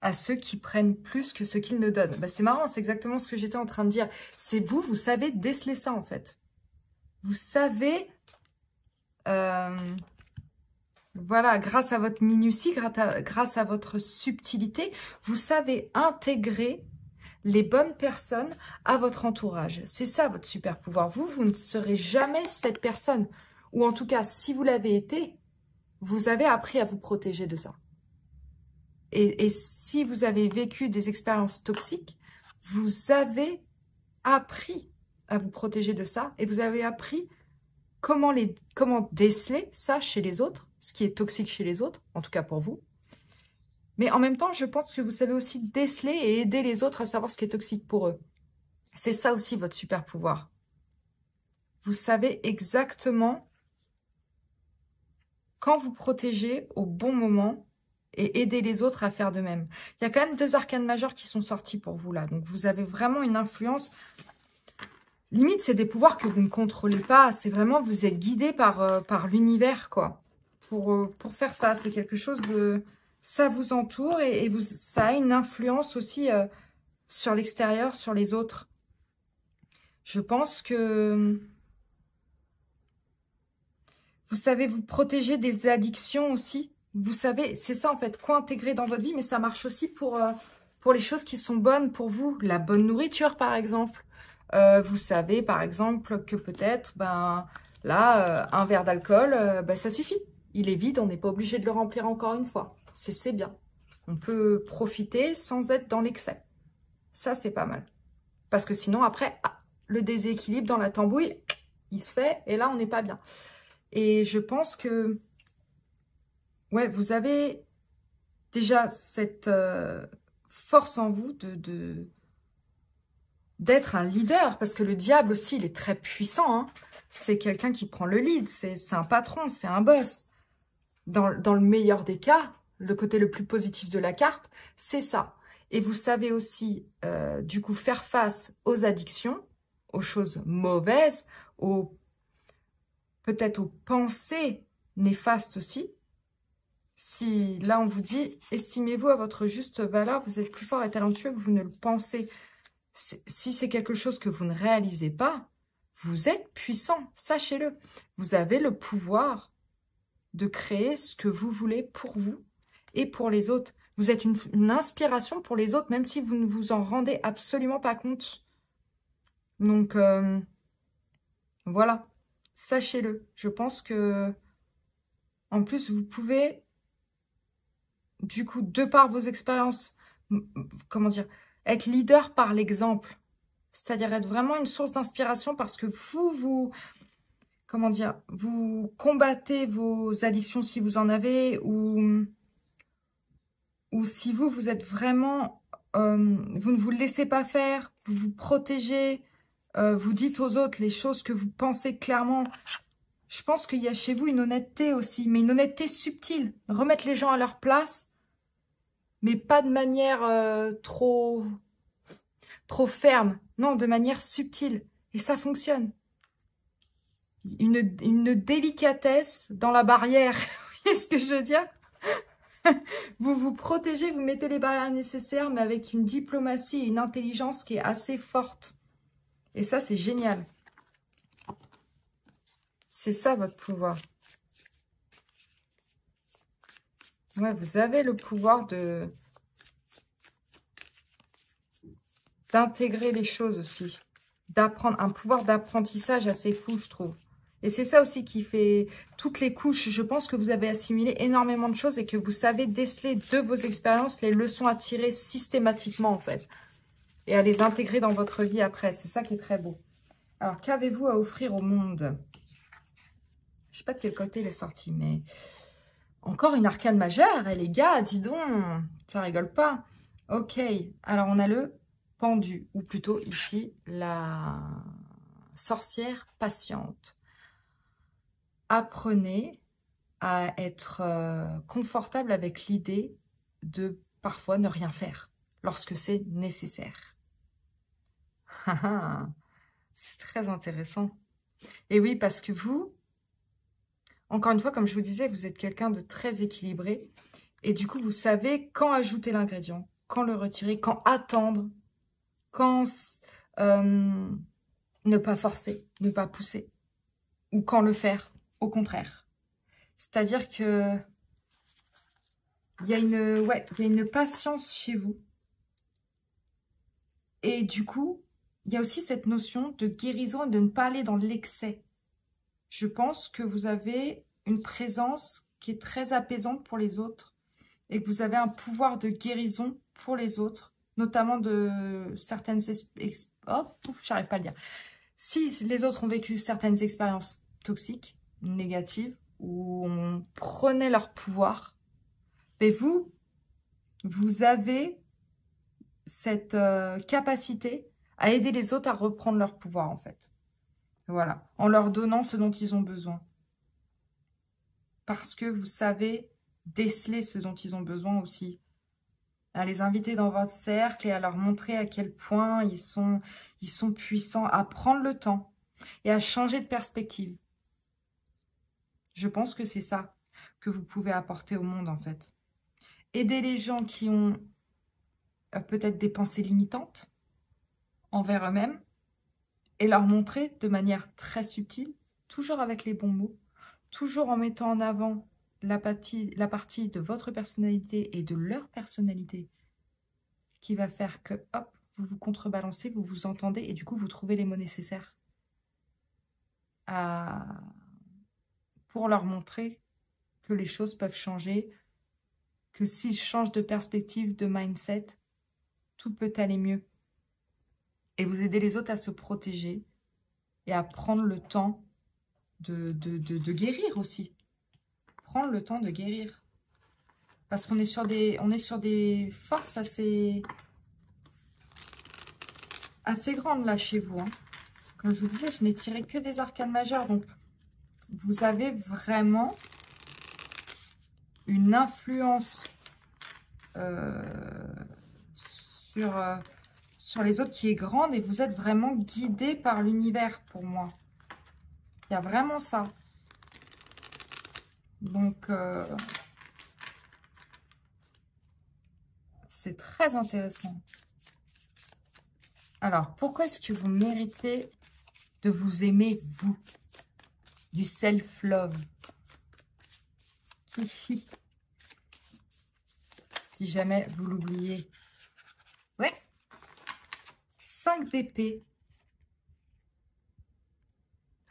à ceux qui prennent plus que ce qu'ils ne donnent. Bah, c'est marrant, c'est exactement ce que j'étais en train de dire. C'est vous savez déceler ça en fait. Vous savez, voilà, grâce à votre minutie, grâce à votre subtilité, vous savez intégrer les bonnes personnes à votre entourage. C'est ça votre super pouvoir. Vous ne serez jamais cette personne. Ou en tout cas, si vous l'avez été, vous avez appris à vous protéger de ça. Et si vous avez vécu des expériences toxiques, vous avez appris à vous protéger de ça. Et vous avez appris comment déceler ça chez les autres, ce qui est toxique chez les autres, en tout cas pour vous. Mais en même temps, je pense que vous savez aussi déceler et aider les autres à savoir ce qui est toxique pour eux. C'est ça aussi votre super pouvoir. Vous savez exactement quand vous protégez au bon moment et aider les autres à faire de même. Il y a quand même 2 arcanes majeures qui sont sortis pour vous là. Donc vous avez vraiment une influence. Limite, c'est des pouvoirs que vous ne contrôlez pas. C'est vraiment, vous êtes guidé par l'univers, quoi. Pour faire ça, c'est quelque chose de... Ça vous entoure et ça a une influence aussi sur l'extérieur, sur les autres. Je pense que... Vous savez vous protéger des addictions aussi. Vous savez, c'est ça en fait, quoi intégrer dans votre vie, mais ça marche aussi pour les choses qui sont bonnes pour vous. La bonne nourriture, par exemple. Vous savez, par exemple, que peut-être, là, un verre d'alcool, ça suffit. Il est vide, on n'est pas obligé de le remplir encore une fois. C'est bien. On peut profiter sans être dans l'excès. Ça, c'est pas mal. Parce que sinon, après, le déséquilibre dans la tambouille, il se fait, et là, on n'est pas bien. Et je pense que... Ouais, vous avez déjà cette force en vous d'être un leader. Parce que le diable aussi, il est très puissant. Hein. C'est quelqu'un qui prend le lead. C'est un patron, c'est un boss. Dans le meilleur des cas, le côté le plus positif de la carte, c'est ça. Et vous savez aussi, du coup, faire face aux addictions, aux choses mauvaises, peut-être aux pensées néfastes aussi. Si là, on vous dit, estimez-vous à votre juste valeur, vous êtes plus fort et talentueux que vous ne le pensez. Si c'est quelque chose que vous ne réalisez pas, vous êtes puissant, sachez-le. Vous avez le pouvoir de créer ce que vous voulez pour vous et pour les autres. Vous êtes une inspiration pour les autres, même si vous ne vous en rendez absolument pas compte. Donc, voilà, sachez-le. Je pense que, en plus, vous pouvez, du coup, de par vos expériences, comment dire, être leader par l'exemple. C'est-à-dire être vraiment une source d'inspiration parce que comment dire, vous combattez vos addictions si vous en avez ou si vous êtes vraiment, vous ne vous laissez pas faire, vous vous protégez, vous dites aux autres les choses que vous pensez clairement. Je pense qu'il y a chez vous une honnêteté aussi, mais une honnêteté subtile. Remettre les gens à leur place, mais pas de manière trop ferme. Non, de manière subtile. Et ça fonctionne. Une délicatesse dans la barrière. Vous voyez ce que je veux dire? Vous vous protégez, vous mettez les barrières nécessaires, mais avec une diplomatie et une intelligence qui est assez forte. Et ça, c'est génial. C'est ça, votre pouvoir. Ouais, vous avez le pouvoir d'intégrer les choses aussi. D'apprendre, un pouvoir d'apprentissage assez fou, je trouve. Et c'est ça aussi qui fait toutes les couches. Je pense que vous avez assimilé énormément de choses et que vous savez déceler de vos expériences les leçons à tirer systématiquement, en fait. Et à les intégrer dans votre vie après. C'est ça qui est très beau. Alors, qu'avez-vous à offrir au monde? Je sais pas de quel côté il est sorti, mais... Encore une arcane majeure, et les gars, dis donc, ça rigole pas. Ok, alors on a le pendu, ou plutôt ici, la sorcière patiente. Apprenez à être confortable avec l'idée de parfois ne rien faire lorsque c'est nécessaire. C'est très intéressant. Et oui, parce que vous, encore une fois, comme je vous disais, vous êtes quelqu'un de très équilibré. Et du coup, vous savez quand ajouter l'ingrédient, quand le retirer, quand attendre, quand ne pas forcer, ne pas pousser. Ou quand le faire, au contraire. C'est-à-dire que il y a une patience chez vous. Et du coup, il y a aussi cette notion de guérison et de ne pas aller dans l'excès. Je pense que vous avez une présence qui est très apaisante pour les autres et que vous avez un pouvoir de guérison pour les autres, notamment de certaines... j'arrive pas à le dire. Si les autres ont vécu certaines expériences toxiques, négatives, où on prenait leur pouvoir, mais vous avez cette capacité à aider les autres à reprendre leur pouvoir, en fait. Voilà, en leur donnant ce dont ils ont besoin. Parce que vous savez déceler ce dont ils ont besoin aussi. À les inviter dans votre cercle et à leur montrer à quel point ils sont puissants, à prendre le temps et à changer de perspective. Je pense que c'est ça que vous pouvez apporter au monde, en fait. Aider les gens qui ont peut-être des pensées limitantes envers eux-mêmes, et leur montrer de manière très subtile, toujours avec les bons mots, toujours en mettant en avant la partie de votre personnalité et de leur personnalité qui va faire que, hop, vous vous contrebalancez, vous vous entendez et du coup, vous trouvez les mots nécessaires pour leur montrer que les choses peuvent changer, que s'ils changent de perspective, de mindset, tout peut aller mieux. Et vous aidez les autres à se protéger et à prendre le temps de guérir aussi. Prendre le temps de guérir. Parce qu'on est sur des forces assez grandes là chez vous. Hein. Comme je vous disais, je n'ai tiré que des arcanes majeures. Donc, vous avez vraiment une influence sur les autres qui est grande. Et vous êtes vraiment guidé par l'univers pour moi. Il y a vraiment ça. Donc, c'est très intéressant. Alors, pourquoi est-ce que vous méritez de vous aimer, vous? Du self-love. Si jamais vous l'oubliez. Ouais. 5 d'épée.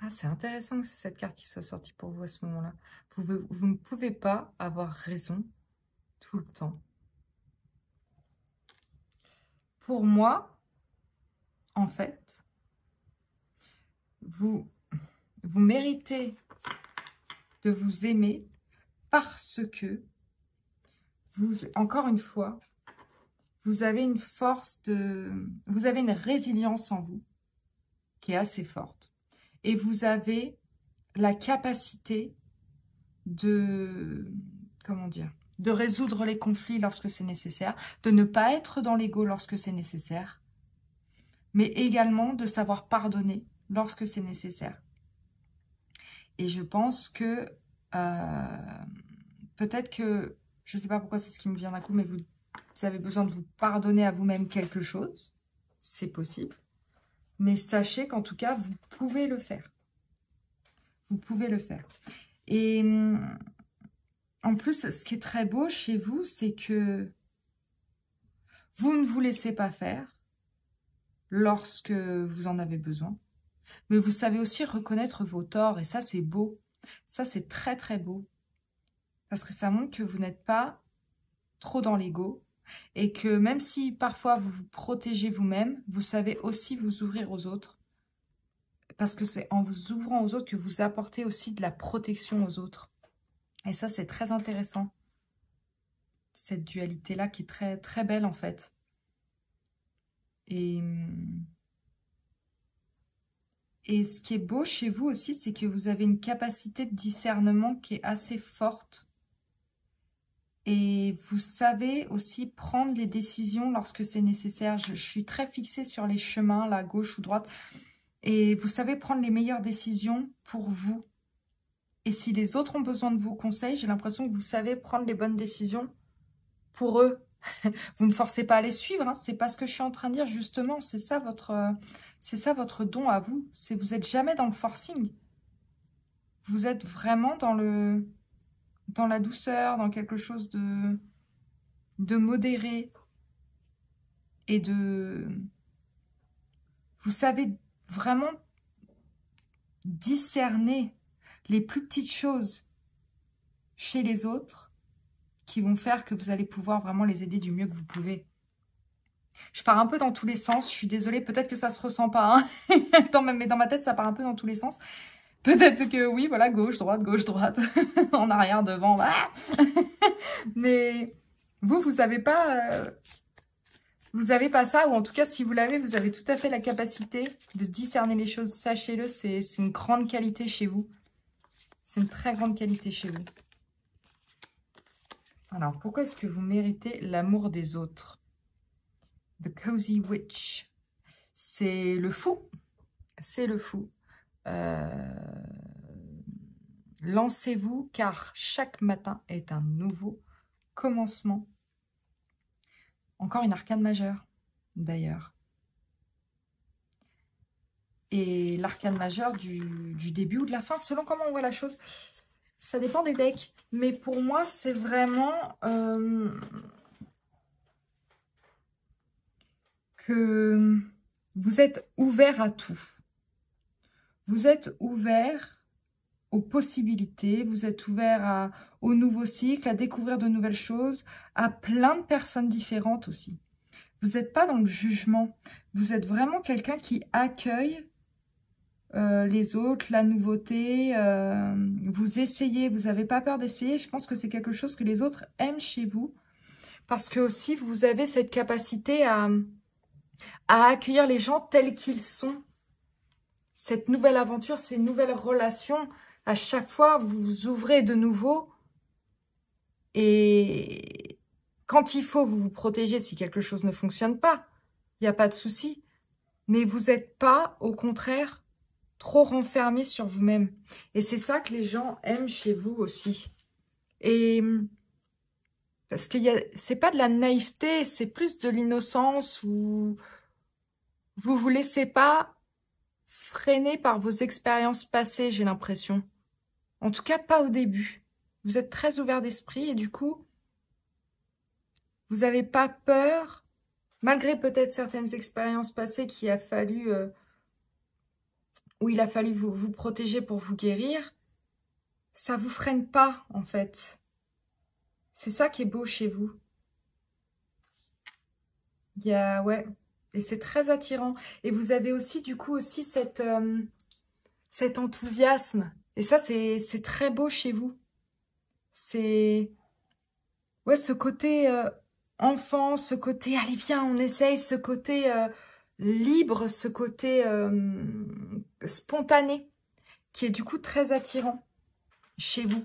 Ah, c'est intéressant que c'est cette carte qui soit sortie pour vous à ce moment-là. Vous ne pouvez pas avoir raison tout le temps. Pour moi, en fait, vous méritez de vous aimer parce que encore une fois, vous avez une vous avez une résilience en vous qui est assez forte. Et vous avez la capacité de résoudre les conflits lorsque c'est nécessaire, de ne pas être dans l'ego lorsque c'est nécessaire, mais également de savoir pardonner lorsque c'est nécessaire. Et je pense que peut-être que, je ne sais pas pourquoi c'est ce qui me vient d'un coup, mais vous avez besoin de vous pardonner à vous-même quelque chose, c'est possible. Mais sachez qu'en tout cas, vous pouvez le faire. Vous pouvez le faire. Et en plus, ce qui est très beau chez vous, c'est que vous ne vous laissez pas faire lorsque vous en avez besoin. Mais vous savez aussi reconnaître vos torts. Et ça, c'est beau. Ça, c'est très, très beau. Parce que ça montre que vous n'êtes pas trop dans l'ego. Et que même si parfois vous vous protégez vous-même, vous savez aussi vous ouvrir aux autres. Parce que c'est en vous ouvrant aux autres que vous apportez aussi de la protection aux autres. Et ça, c'est très intéressant. Cette dualité-là qui est très, très belle en fait. Et ce qui est beau chez vous aussi, c'est que vous avez une capacité de discernement qui est assez forte. Et vous savez aussi prendre les décisions lorsque c'est nécessaire. Je suis très fixée sur les chemins, là, gauche ou droite. Et vous savez prendre les meilleures décisions pour vous. Et si les autres ont besoin de vos conseils, j'ai l'impression que vous savez prendre les bonnes décisions pour eux. Vous ne forcez pas à les suivre, hein, c'est pas ce que je suis en train de dire justement. C'est ça votre don à vous. Vous n'êtes jamais dans le forcing. Vous êtes vraiment dans la douceur, dans quelque chose de modéré. Et vous savez vraiment discerner les plus petites choses chez les autres qui vont faire que vous allez pouvoir vraiment les aider du mieux que vous pouvez. Je pars un peu dans tous les sens, je suis désolée, peut-être que ça se ressent pas, hein mais dans ma tête, ça part un peu dans tous les sens. Peut-être que oui, voilà, gauche, droite, en arrière, devant, ah mais vous avez pas... vous avez pas ça, ou en tout cas, si vous l'avez, vous avez tout à fait la capacité de discerner les choses. Sachez-le, c'est une grande qualité chez vous. C'est une très grande qualité chez vous. Alors, pourquoi est-ce que vous méritez l'amour des autres? The Cozy Witch. C'est le fou. C'est le fou. Lancez-vous, car chaque matin est un nouveau commencement. Encore une arcane majeure, d'ailleurs. Et l'arcane majeure du début ou de la fin, selon comment on voit la chose. Ça dépend des decks. Mais pour moi, c'est vraiment que vous êtes ouvert à tout. Vous êtes ouvert aux possibilités, vous êtes ouvert au nouveau cycle, à découvrir de nouvelles choses, à plein de personnes différentes aussi. Vous n'êtes pas dans le jugement. Vous êtes vraiment quelqu'un qui accueille les autres, la nouveauté. Vous essayez, vous n'avez pas peur d'essayer. Je pense que c'est quelque chose que les autres aiment chez vous. Parce que aussi, vous avez cette capacité à accueillir les gens tels qu'ils sont. Cette nouvelle aventure, ces nouvelles relations, à chaque fois, vous vous ouvrez de nouveau. Et quand il faut, vous vous protégez si quelque chose ne fonctionne pas. Il n'y a pas de souci. Mais vous n'êtes pas, au contraire, trop renfermé sur vous-même. Et c'est ça que les gens aiment chez vous aussi. Et parce que c'est pas de la naïveté, c'est plus de l'innocence où vous vous laissez pas freiner par vos expériences passées, j'ai l'impression. En tout cas, pas au début. Vous êtes très ouvert d'esprit et du coup, vous n'avez pas peur, malgré peut-être certaines expériences passées qu'il a fallu, où il a fallu vous protéger pour vous guérir, ça vous freine pas, en fait. C'est ça qui est beau chez vous. Ouais, et c'est très attirant. Et vous avez aussi, du coup, aussi cet enthousiasme. Et ça, c'est très beau chez vous. C'est, ouais, ce côté enfant, ce côté, allez, viens, on essaye, ce côté libre, ce côté spontané, qui est du coup très attirant chez vous.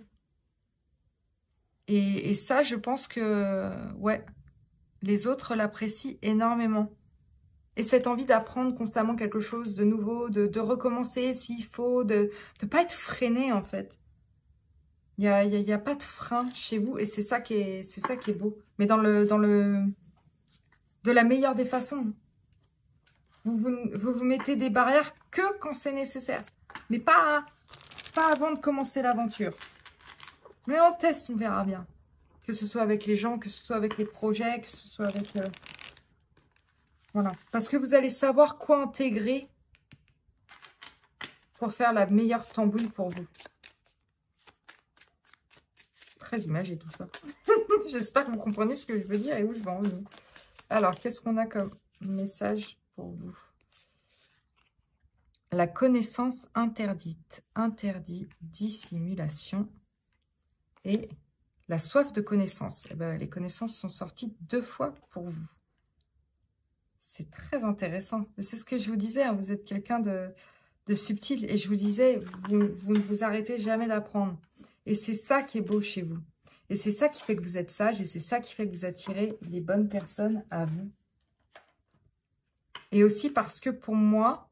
Et ça, je pense que, ouais, les autres l'apprécient énormément. Et cette envie d'apprendre constamment quelque chose de nouveau, de recommencer s'il faut, de ne pas être freiné, en fait. Il y a pas de frein chez vous et c'est ça qui est beau. Mais de la meilleure des façons. Vous mettez des barrières que quand c'est nécessaire. Mais pas avant de commencer l'aventure. Mais on teste, on verra bien. Que ce soit avec les gens, que ce soit avec les projets, que ce soit avec... Voilà. Parce que vous allez savoir quoi intégrer pour faire la meilleure tambouille pour vous. Très imagé tout ça. J'espère que vous comprenez ce que je veux dire et où je vais en venir. Alors, qu'est-ce qu'on a comme message pour vous? La connaissance interdite. Interdit, dissimulation. Et la soif de connaissance. Eh ben, les connaissances sont sorties 2 fois pour vous. C'est très intéressant. C'est ce que je vous disais, hein, vous êtes quelqu'un de subtil. Et je vous disais, vous ne vous arrêtez jamais d'apprendre. Et c'est ça qui est beau chez vous. Et c'est ça qui fait que vous êtes sage. Et c'est ça qui fait que vous attirez les bonnes personnes à vous. Et aussi parce que pour moi,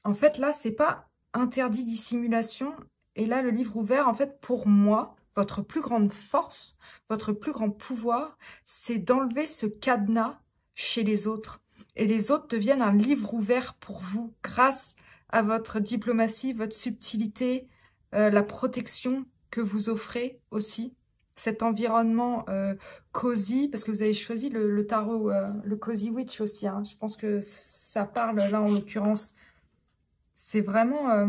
en fait, là, c'est pas interdit dissimulation. Et là, le livre ouvert, en fait, pour moi, votre plus grande force, votre plus grand pouvoir, c'est d'enlever ce cadenas chez les autres. Et les autres deviennent un livre ouvert pour vous, grâce à votre diplomatie, votre subtilité, la protection que vous offrez aussi. Cet environnement cosy, parce que vous avez choisi le tarot, le Cozy Witch aussi. Hein. Je pense que ça parle là en l'occurrence. C'est vraiment...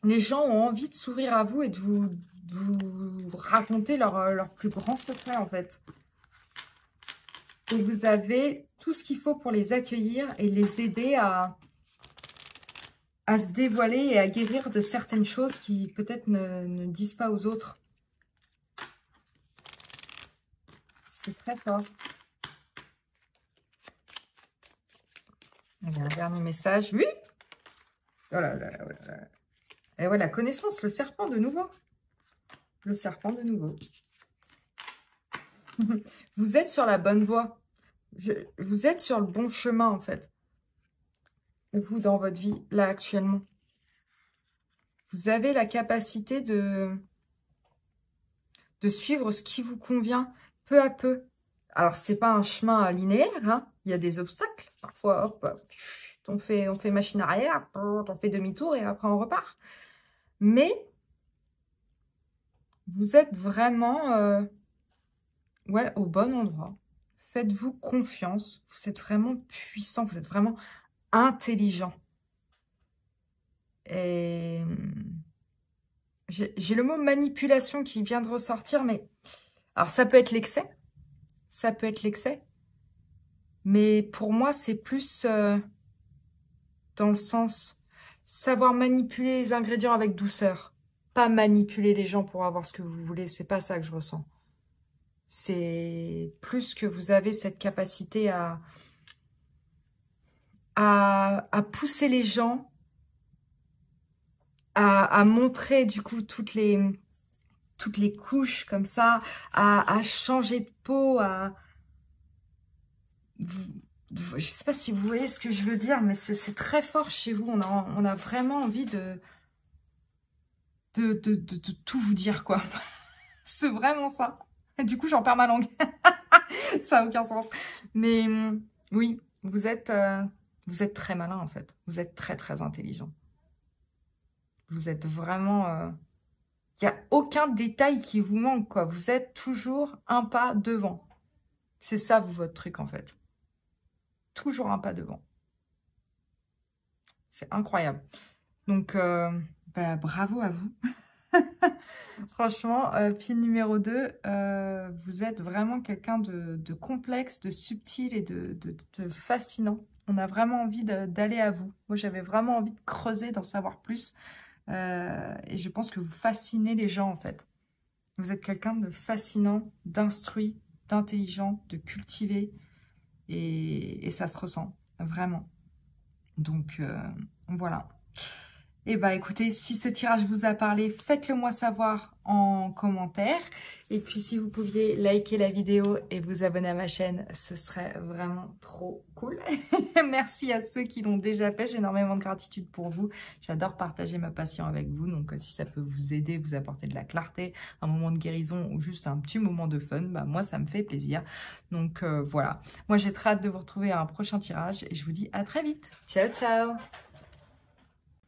les gens ont envie de s'ouvrir à vous et de vous raconter leur plus grand secret en fait. Et vous avez tout ce qu'il faut pour les accueillir et les aider à se dévoiler et à guérir de certaines choses qui peut-être ne disent pas aux autres. C'est très fort. Allez, un dernier message. Oui. Oh là là là là. Et ouais, la connaissance, le serpent de nouveau. Le serpent de nouveau. Vous êtes sur la bonne voie. Vous êtes sur le bon chemin, en fait. Vous, dans votre vie, là, actuellement. Vous avez la capacité de suivre ce qui vous convient peu à peu. Alors, c'est pas un chemin linéaire, hein. Il y a des obstacles. Parfois, hop, on fait machine arrière, on fait demi-tour et après, on repart. Mais vous êtes vraiment ouais, au bon endroit. Faites-vous confiance. Vous êtes vraiment puissant. Vous êtes vraiment intelligent. Et j'ai le mot manipulation qui vient de ressortir, mais alors ça peut être l'excès. Ça peut être l'excès. Mais pour moi, c'est plus dans le sens savoir manipuler les ingrédients avec douceur. Pas manipuler les gens pour avoir ce que vous voulez, c'est pas ça que je ressens. C'est plus que vous avez cette capacité à pousser les gens, à montrer du coup toutes les couches comme ça, à changer de peau, je sais pas si vous voyez ce que je veux dire, mais c'est très fort chez vous. On a vraiment envie de tout vous dire, quoi. C'est vraiment ça. Et du coup, j'en perds ma langue. Ça n'a aucun sens. Mais oui, vous êtes très malin, en fait. Vous êtes très, très intelligent. Vous êtes vraiment... Il n'y a aucun détail qui vous manque, quoi. Vous êtes toujours un pas devant. C'est ça, vous, votre truc, en fait. Toujours un pas devant. C'est incroyable. Donc, bah, bravo à vous. Franchement, pile numéro 2, vous êtes vraiment quelqu'un de complexe, de subtil et de fascinant. On a vraiment envie d'aller à vous. Moi, j'avais vraiment envie de creuser, d'en savoir plus. Et je pense que vous fascinez les gens, en fait. Vous êtes quelqu'un de fascinant, d'instruit, d'intelligent, de cultivé. Et ça se ressent, vraiment. Donc, voilà. Et bah écoutez, si ce tirage vous a parlé, faites-le moi savoir en commentaire. Et puis si vous pouviez liker la vidéo et vous abonner à ma chaîne, ce serait vraiment trop cool. Merci à ceux qui l'ont déjà fait, j'ai énormément de gratitude pour vous. J'adore partager ma passion avec vous, donc si ça peut vous aider, vous apporter de la clarté, un moment de guérison ou juste un petit moment de fun, bah moi ça me fait plaisir. Donc voilà, moi j'ai très hâte de vous retrouver à un prochain tirage et je vous dis à très vite. Ciao ciao.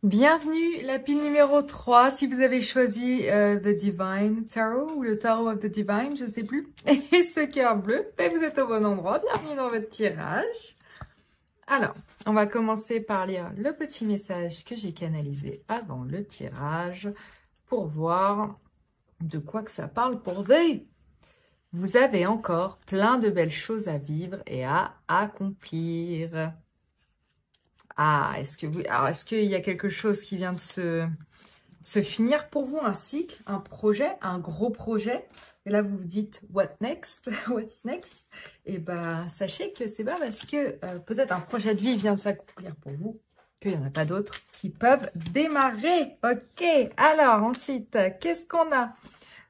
Bienvenue, la pile numéro 3, si vous avez choisi The Divine Tarot ou le Tarot of the Divine, je sais plus, et ce cœur bleu, ben vous êtes au bon endroit, bienvenue dans votre tirage. Alors, on va commencer par lire le petit message que j'ai canalisé avant le tirage pour voir de quoi que ça parle pour vous. Vous avez encore plein de belles choses à vivre et à accomplir. Ah, est-ce qu'il y a quelque chose qui vient de se finir pour vous, un cycle, un projet, un gros projet? Et là, vous vous dites, what next? What's next? Et bah, sachez que c'est pas parce que peut-être un projet de vie vient de s'accomplir pour vous qu'il n'y en a pas d'autres qui peuvent démarrer. Ok, alors ensuite, qu'est-ce qu'on a?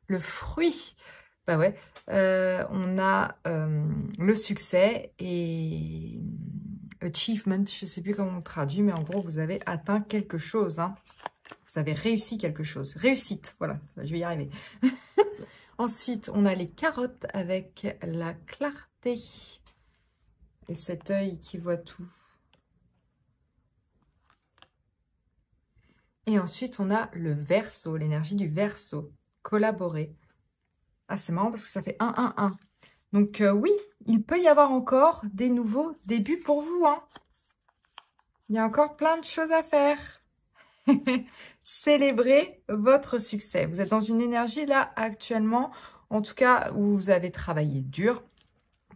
Le fruit. Bah ouais, on a le succès et... achievement, je ne sais plus comment on traduit, mais en gros, vous avez atteint quelque chose. Hein. Vous avez réussi quelque chose. Réussite, voilà, je vais y arriver. Ensuite, on a les carottes avec la clarté. Et cet œil qui voit tout. Et ensuite, on a le Verseau, l'énergie du Verseau. Collaborer. Ah, c'est marrant parce que ça fait 1-1-1. Donc oui, il peut y avoir encore des nouveaux débuts pour vous. Hein. Il y a encore plein de choses à faire. Célébrez votre succès. Vous êtes dans une énergie là actuellement, en tout cas où vous avez travaillé dur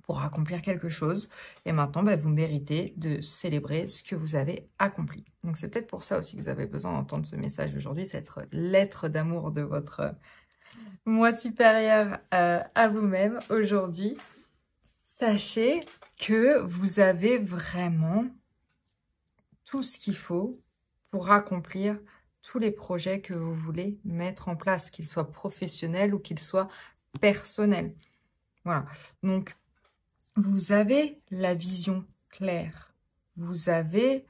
pour accomplir quelque chose. Et maintenant, bah, vous méritez de célébrer ce que vous avez accompli. Donc c'est peut-être pour ça aussi que vous avez besoin d'entendre ce message aujourd'hui, cette lettre d'amour de votre... moi supérieur à vous-même aujourd'hui. Sachez que vous avez vraiment tout ce qu'il faut pour accomplir tous les projets que vous voulez mettre en place, qu'ils soient professionnels ou qu'ils soient personnels. Voilà. Donc, vous avez la vision claire. Vous avez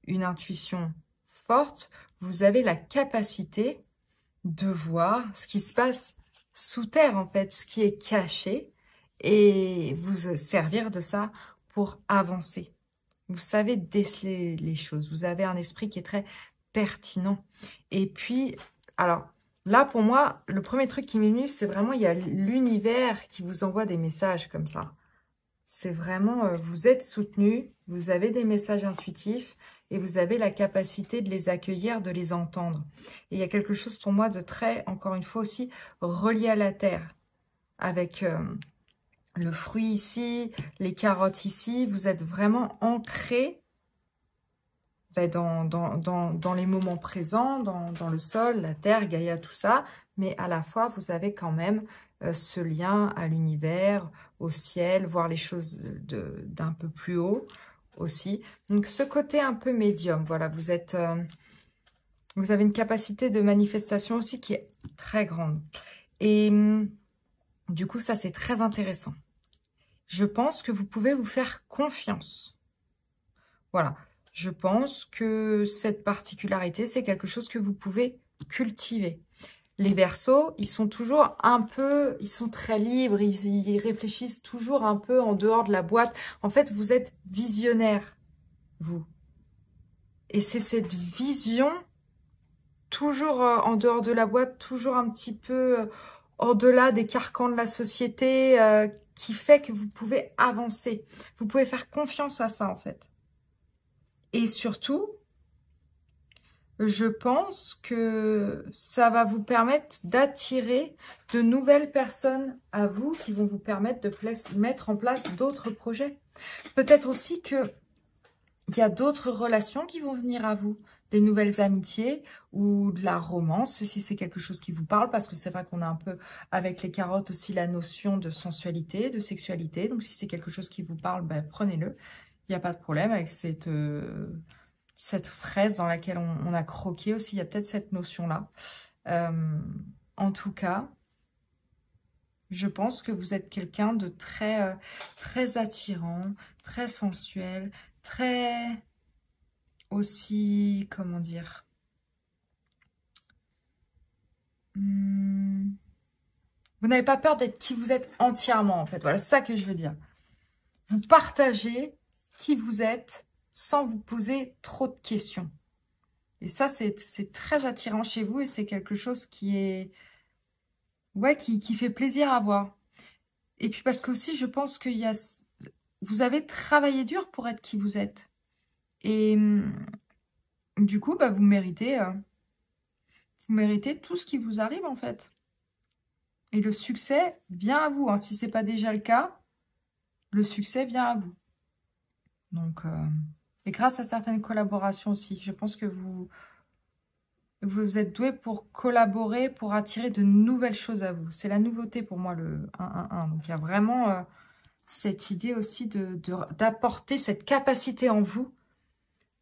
une intuition forte. Vous avez la capacité de voir ce qui se passe sous terre, en fait, ce qui est caché, et vous servir de ça pour avancer. Vous savez déceler les choses. Vous avez un esprit qui est très pertinent. Et puis, alors, là, pour moi, le premier truc qui m'est venu, c'est vraiment, il y a l'univers qui vous envoie des messages comme ça. C'est vraiment, vous êtes soutenu, vous avez des messages intuitifs, et vous avez la capacité de les accueillir, de les entendre. Et il y a quelque chose pour moi de très, encore une fois aussi, relié à la terre. Avec le fruit ici, les carottes ici, vous êtes vraiment ancré dans les moments présents, dans le sol, la terre, Gaïa, tout ça. Mais à la fois, vous avez quand même ce lien à l'univers, au ciel, voir les choses d'un peu plus haut aussi. Donc, ce côté un peu médium, voilà, vous avez une capacité de manifestation aussi qui est très grande. Et du coup, ça, c'est très intéressant. Je pense que vous pouvez vous faire confiance. Voilà. Je pense que cette particularité, c'est quelque chose que vous pouvez cultiver. Les Verseaux, ils sont toujours un peu, ils sont très libres, ils réfléchissent toujours un peu en dehors de la boîte. En fait, vous êtes visionnaire, vous. Et c'est cette vision, toujours en dehors de la boîte, toujours un petit peu au-delà des carcans de la société, qui fait que vous pouvez avancer. Vous pouvez faire confiance à ça, en fait. Et surtout, je pense que ça va vous permettre d'attirer de nouvelles personnes à vous qui vont vous permettre de mettre en place d'autres projets. Peut-être aussi qu'il y a d'autres relations qui vont venir à vous, des nouvelles amitiés ou de la romance, si c'est quelque chose qui vous parle, parce que c'est vrai qu'on a un peu, avec les carottes aussi, la notion de sensualité, de sexualité. Donc, si c'est quelque chose qui vous parle, ben, prenez-le. Il n'y a pas de problème avec cette fraise dans laquelle on a croqué aussi. Il y a peut-être cette notion-là. En tout cas, je pense que vous êtes quelqu'un de très, très attirant, très sensuel, très aussi, comment dire, vous n'avez pas peur d'être qui vous êtes entièrement, en fait. Voilà, c'est ça que je veux dire. Vous partagez qui vous êtes sans vous poser trop de questions. Et ça, c'est très attirant chez vous et c'est quelque chose qui est... Ouais, qui fait plaisir à voir. Et puis parce qu'aussi, je pense qu'il y a... Vous avez travaillé dur pour être qui vous êtes. Et du coup, bah, vous méritez tout ce qui vous arrive, en fait. Et le succès vient à vous. Hein. Si ce n'est pas déjà le cas, le succès vient à vous. Donc, et grâce à certaines collaborations aussi, je pense que vous êtes doué pour collaborer, pour attirer de nouvelles choses à vous. C'est la nouveauté pour moi, le 1-1-1. Donc, il y a vraiment cette idée aussi d'apporter cette capacité en vous,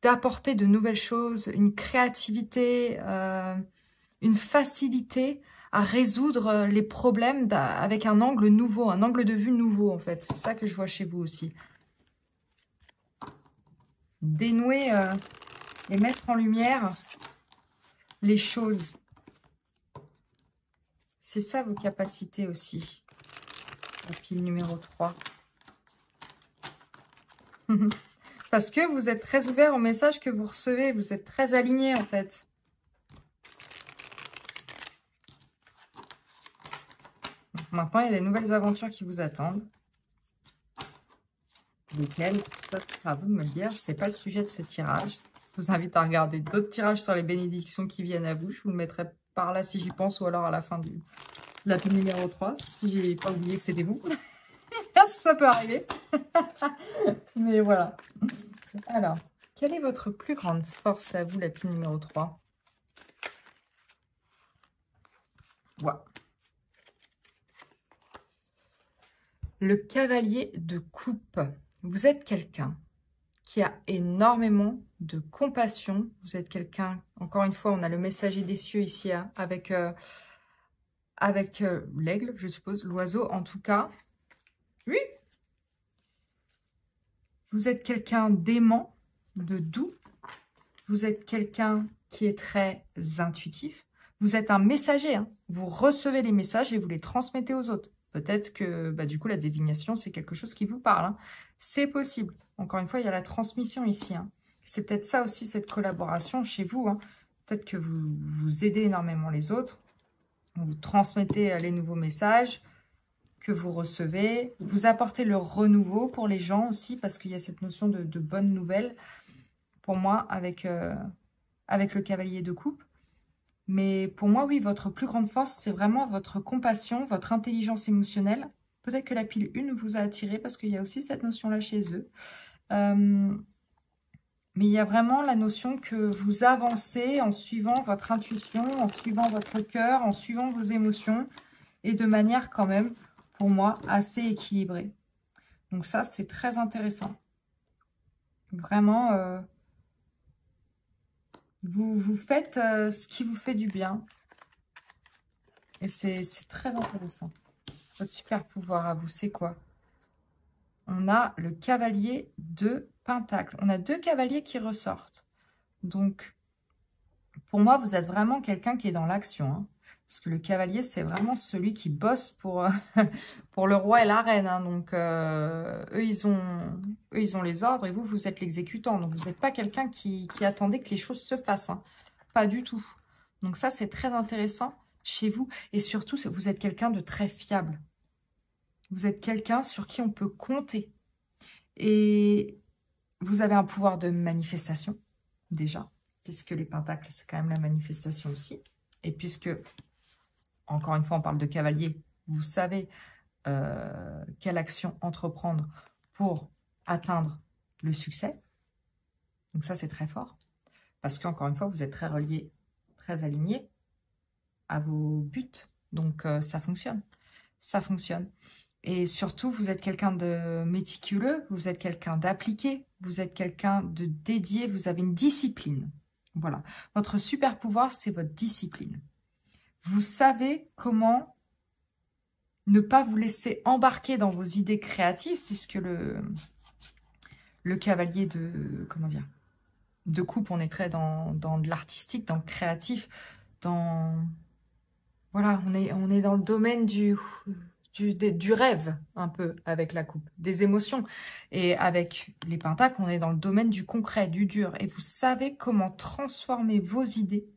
d'apporter de nouvelles choses, une créativité, une facilité à résoudre les problèmes avec un angle nouveau, un angle de vue nouveau, en fait. C'est ça que je vois chez vous aussi. Dénouer et mettre en lumière les choses. C'est ça vos capacités aussi. La pile numéro 3. Parce que vous êtes très ouvert au message que vous recevez. Vous êtes très aligné en fait. Donc, maintenant, il y a des nouvelles aventures qui vous attendent. Lesquelles, ça sera à vous de me le dire. C'est pas le sujet de ce tirage. Je vous invite à regarder d'autres tirages sur les bénédictions qui viennent à vous. Je vous le mettrai par là si j'y pense ou alors à la fin de la pile numéro 3. Si j'ai pas oublié que c'était vous. Ça peut arriver. Mais voilà. Alors, quelle est votre plus grande force à vous, la pile numéro 3? Voilà. Le cavalier de coupe. Vous êtes quelqu'un qui a énormément de compassion. Vous êtes quelqu'un, encore une fois, on a le messager des cieux ici, hein, avec l'aigle, je suppose, l'oiseau en tout cas. Oui. Vous êtes quelqu'un d'aimant, de doux. Vous êtes quelqu'un qui est très intuitif. Vous êtes un messager. Hein. Vous recevez les messages et vous les transmettez aux autres. Peut-être que, bah, du coup, la divination, c'est quelque chose qui vous parle. Hein. C'est possible. Encore une fois, il y a la transmission ici. Hein. C'est peut-être ça aussi, cette collaboration chez vous. Hein. Peut-être que vous aidez énormément les autres. Vous transmettez les nouveaux messages que vous recevez. Vous apportez le renouveau pour les gens aussi, parce qu'il y a cette notion de bonnes nouvelles, pour moi, avec le cavalier de coupe. Mais pour moi, oui, votre plus grande force, c'est vraiment votre compassion, votre intelligence émotionnelle. Peut-être que la pile 1 vous a attiré parce qu'il y a aussi cette notion-là chez eux. Mais il y a vraiment la notion que vous avancez en suivant votre intuition, en suivant votre cœur, en suivant vos émotions. Et de manière quand même, pour moi, assez équilibrée. Donc ça, c'est très intéressant. Vraiment, vous faites ce qui vous fait du bien. Et c'est très intéressant. Votre super pouvoir à vous, c'est quoi? On a le cavalier de Pentacle. On a 2 cavaliers qui ressortent. Donc, pour moi, vous êtes vraiment quelqu'un qui est dans l'action. Hein. Parce que le cavalier, c'est vraiment celui qui bosse pour, pour le roi et la reine. Hein. Donc, eux, ils ont les ordres et vous, vous êtes l'exécutant. Donc, vous n'êtes pas quelqu'un qui attendait que les choses se fassent. Hein. Pas du tout. Donc, ça, c'est très intéressant chez vous. Et surtout, vous êtes quelqu'un de très fiable. Vous êtes quelqu'un sur qui on peut compter. Et vous avez un pouvoir de manifestation, déjà. Puisque les pentacles, c'est quand même la manifestation aussi. Et puisque, encore une fois, on parle de cavalier, vous savez quelle action entreprendre pour atteindre le succès. Donc ça, c'est très fort. Parce qu'encore une fois, vous êtes très relié, très aligné à vos buts. Donc ça fonctionne. Ça fonctionne. Et surtout, vous êtes quelqu'un de méticuleux, vous êtes quelqu'un d'appliqué, vous êtes quelqu'un de dédié, vous avez une discipline. Voilà. Votre super pouvoir, c'est votre discipline. Vous savez comment ne pas vous laisser embarquer dans vos idées créatives, puisque le cavalier de, comment dire, de coupe, on est très dans de l'artistique, dans le créatif, voilà, on est dans le domaine du rêve, un peu, avec la coupe, des émotions. Et avec les pentacles, on est dans le domaine du concret, du dur. Et vous savez comment transformer vos idées,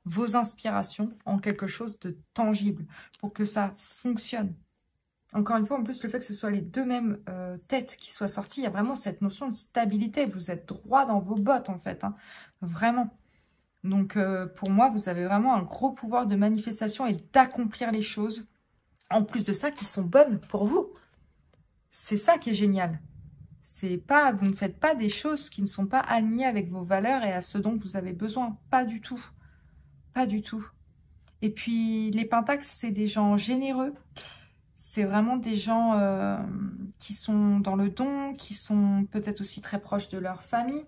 vos inspirations en quelque chose de tangible pour que ça fonctionne. Encore une fois, en plus, le fait que ce soit les 2 mêmes têtes qui soient sorties, il y a vraiment cette notion de stabilité. Vous êtes droit dans vos bottes, en fait. Hein. Vraiment. Donc, pour moi, vous avez vraiment un gros pouvoir de manifestation et d'accomplir les choses. En plus de ça, qui sont bonnes pour vous. C'est ça qui est génial. C'est pas, vous ne faites pas des choses qui ne sont pas alignées avec vos valeurs et à ce dont vous avez besoin. Pas du tout. Pas du tout. Et puis, les pentacles, c'est des gens généreux. C'est vraiment des gens qui sont dans le don, qui sont peut-être aussi très proches de leur famille.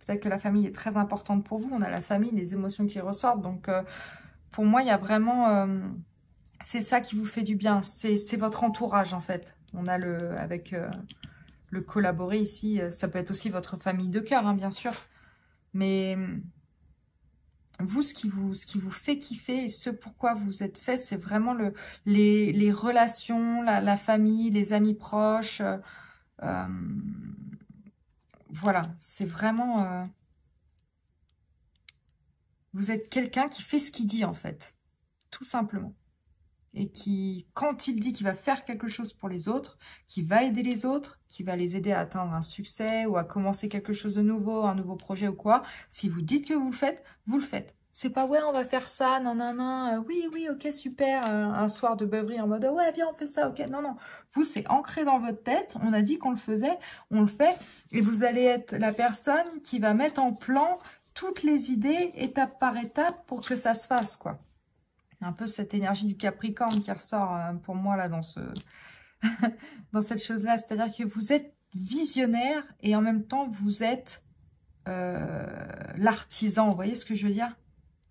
Peut-être que la famille est très importante pour vous. On a la famille, les émotions qui ressortent. Donc, pour moi, il y a vraiment... c'est ça qui vous fait du bien. C'est votre entourage, en fait. On a avec le collaboré ici. Ça peut être aussi votre famille de cœur, hein, bien sûr. Mais vous, ce qui vous fait kiffer et ce pourquoi vous êtes fait, c'est vraiment les relations, la famille, les amis proches. Voilà, c'est vraiment... vous êtes quelqu'un qui fait ce qu'il dit, en fait. Tout simplement. Et qui, quand il dit qu'il va faire quelque chose pour les autres, qui va aider les autres, qui va les aider à atteindre un succès ou à commencer quelque chose de nouveau, un nouveau projet ou quoi, si vous dites que vous le faites. C'est pas, ouais, on va faire ça, non, non, non, oui, ok, super, un soir de beuverie en mode, ouais, viens, on fait ça, ok, non, non. Vous, c'est ancré dans votre tête, on a dit qu'on le faisait, on le fait, et vous allez être la personne qui va mettre en plan toutes les idées, étape par étape, pour que ça se fasse, quoi. Un peu cette énergie du Capricorne qui ressort pour moi là dans dans cette chose-là. C'est-à-dire que vous êtes visionnaire et en même temps vous êtes l'artisan. Vous voyez ce que je veux dire?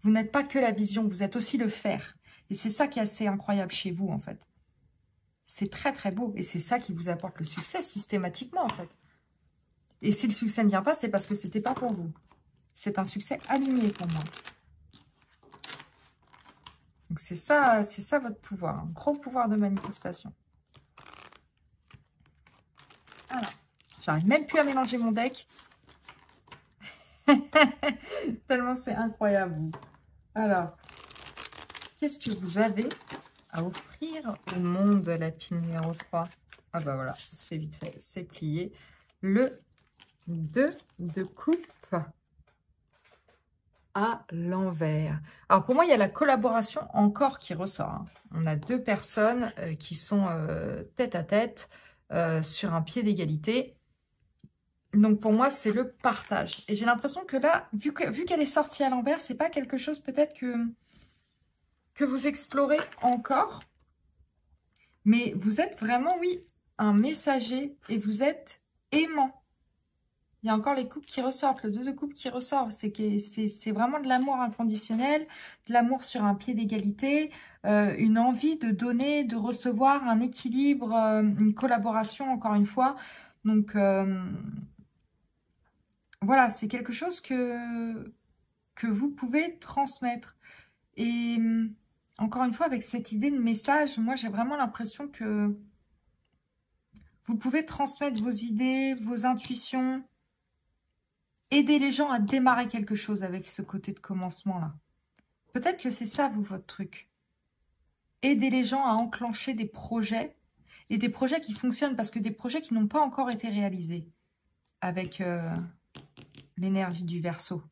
Vous n'êtes pas que la vision, vous êtes aussi le faire. Et c'est ça qui est assez incroyable chez vous en fait. C'est très très beau et c'est ça qui vous apporte le succès systématiquement en fait. Et si le succès ne vient pas, c'est parce que c'était pas pour vous. C'est un succès aligné pour moi. Donc c'est ça votre pouvoir, un gros pouvoir de manifestation. Alors, j'arrive même plus à mélanger mon deck. Tellement c'est incroyable. Alors, qu'est-ce que vous avez à offrir au monde, la pile numéro 3? Ah bah voilà, c'est vite fait, c'est plié. Le 2 de coupe à l'envers. Alors pour moi, il y a la collaboration encore qui ressort. Hein. On a 2 personnes qui sont tête à tête sur un pied d'égalité. Donc, pour moi, c'est le partage. Et j'ai l'impression que là, vu qu'elle est sortie à l'envers, c'est pas quelque chose peut-être que vous explorez encore. Mais vous êtes vraiment, oui, un messager et vous êtes aimant. Il y a encore les coupes qui ressortent, le 2 de coupe qui ressort. C'est vraiment de l'amour inconditionnel, de l'amour sur un pied d'égalité, une envie de donner, de recevoir, un équilibre, une collaboration, encore une fois. Donc, voilà, c'est quelque chose que vous pouvez transmettre. Et encore une fois, avec cette idée de message, moi, j'ai vraiment l'impression que vous pouvez transmettre vos idées, vos intuitions, aider les gens à démarrer quelque chose avec ce côté de commencement-là. Peut-être que c'est ça, vous, votre truc. Aider les gens à enclencher des projets, et des projets qui fonctionnent, parce que des projets qui n'ont pas encore été réalisés avec l'énergie du Verseau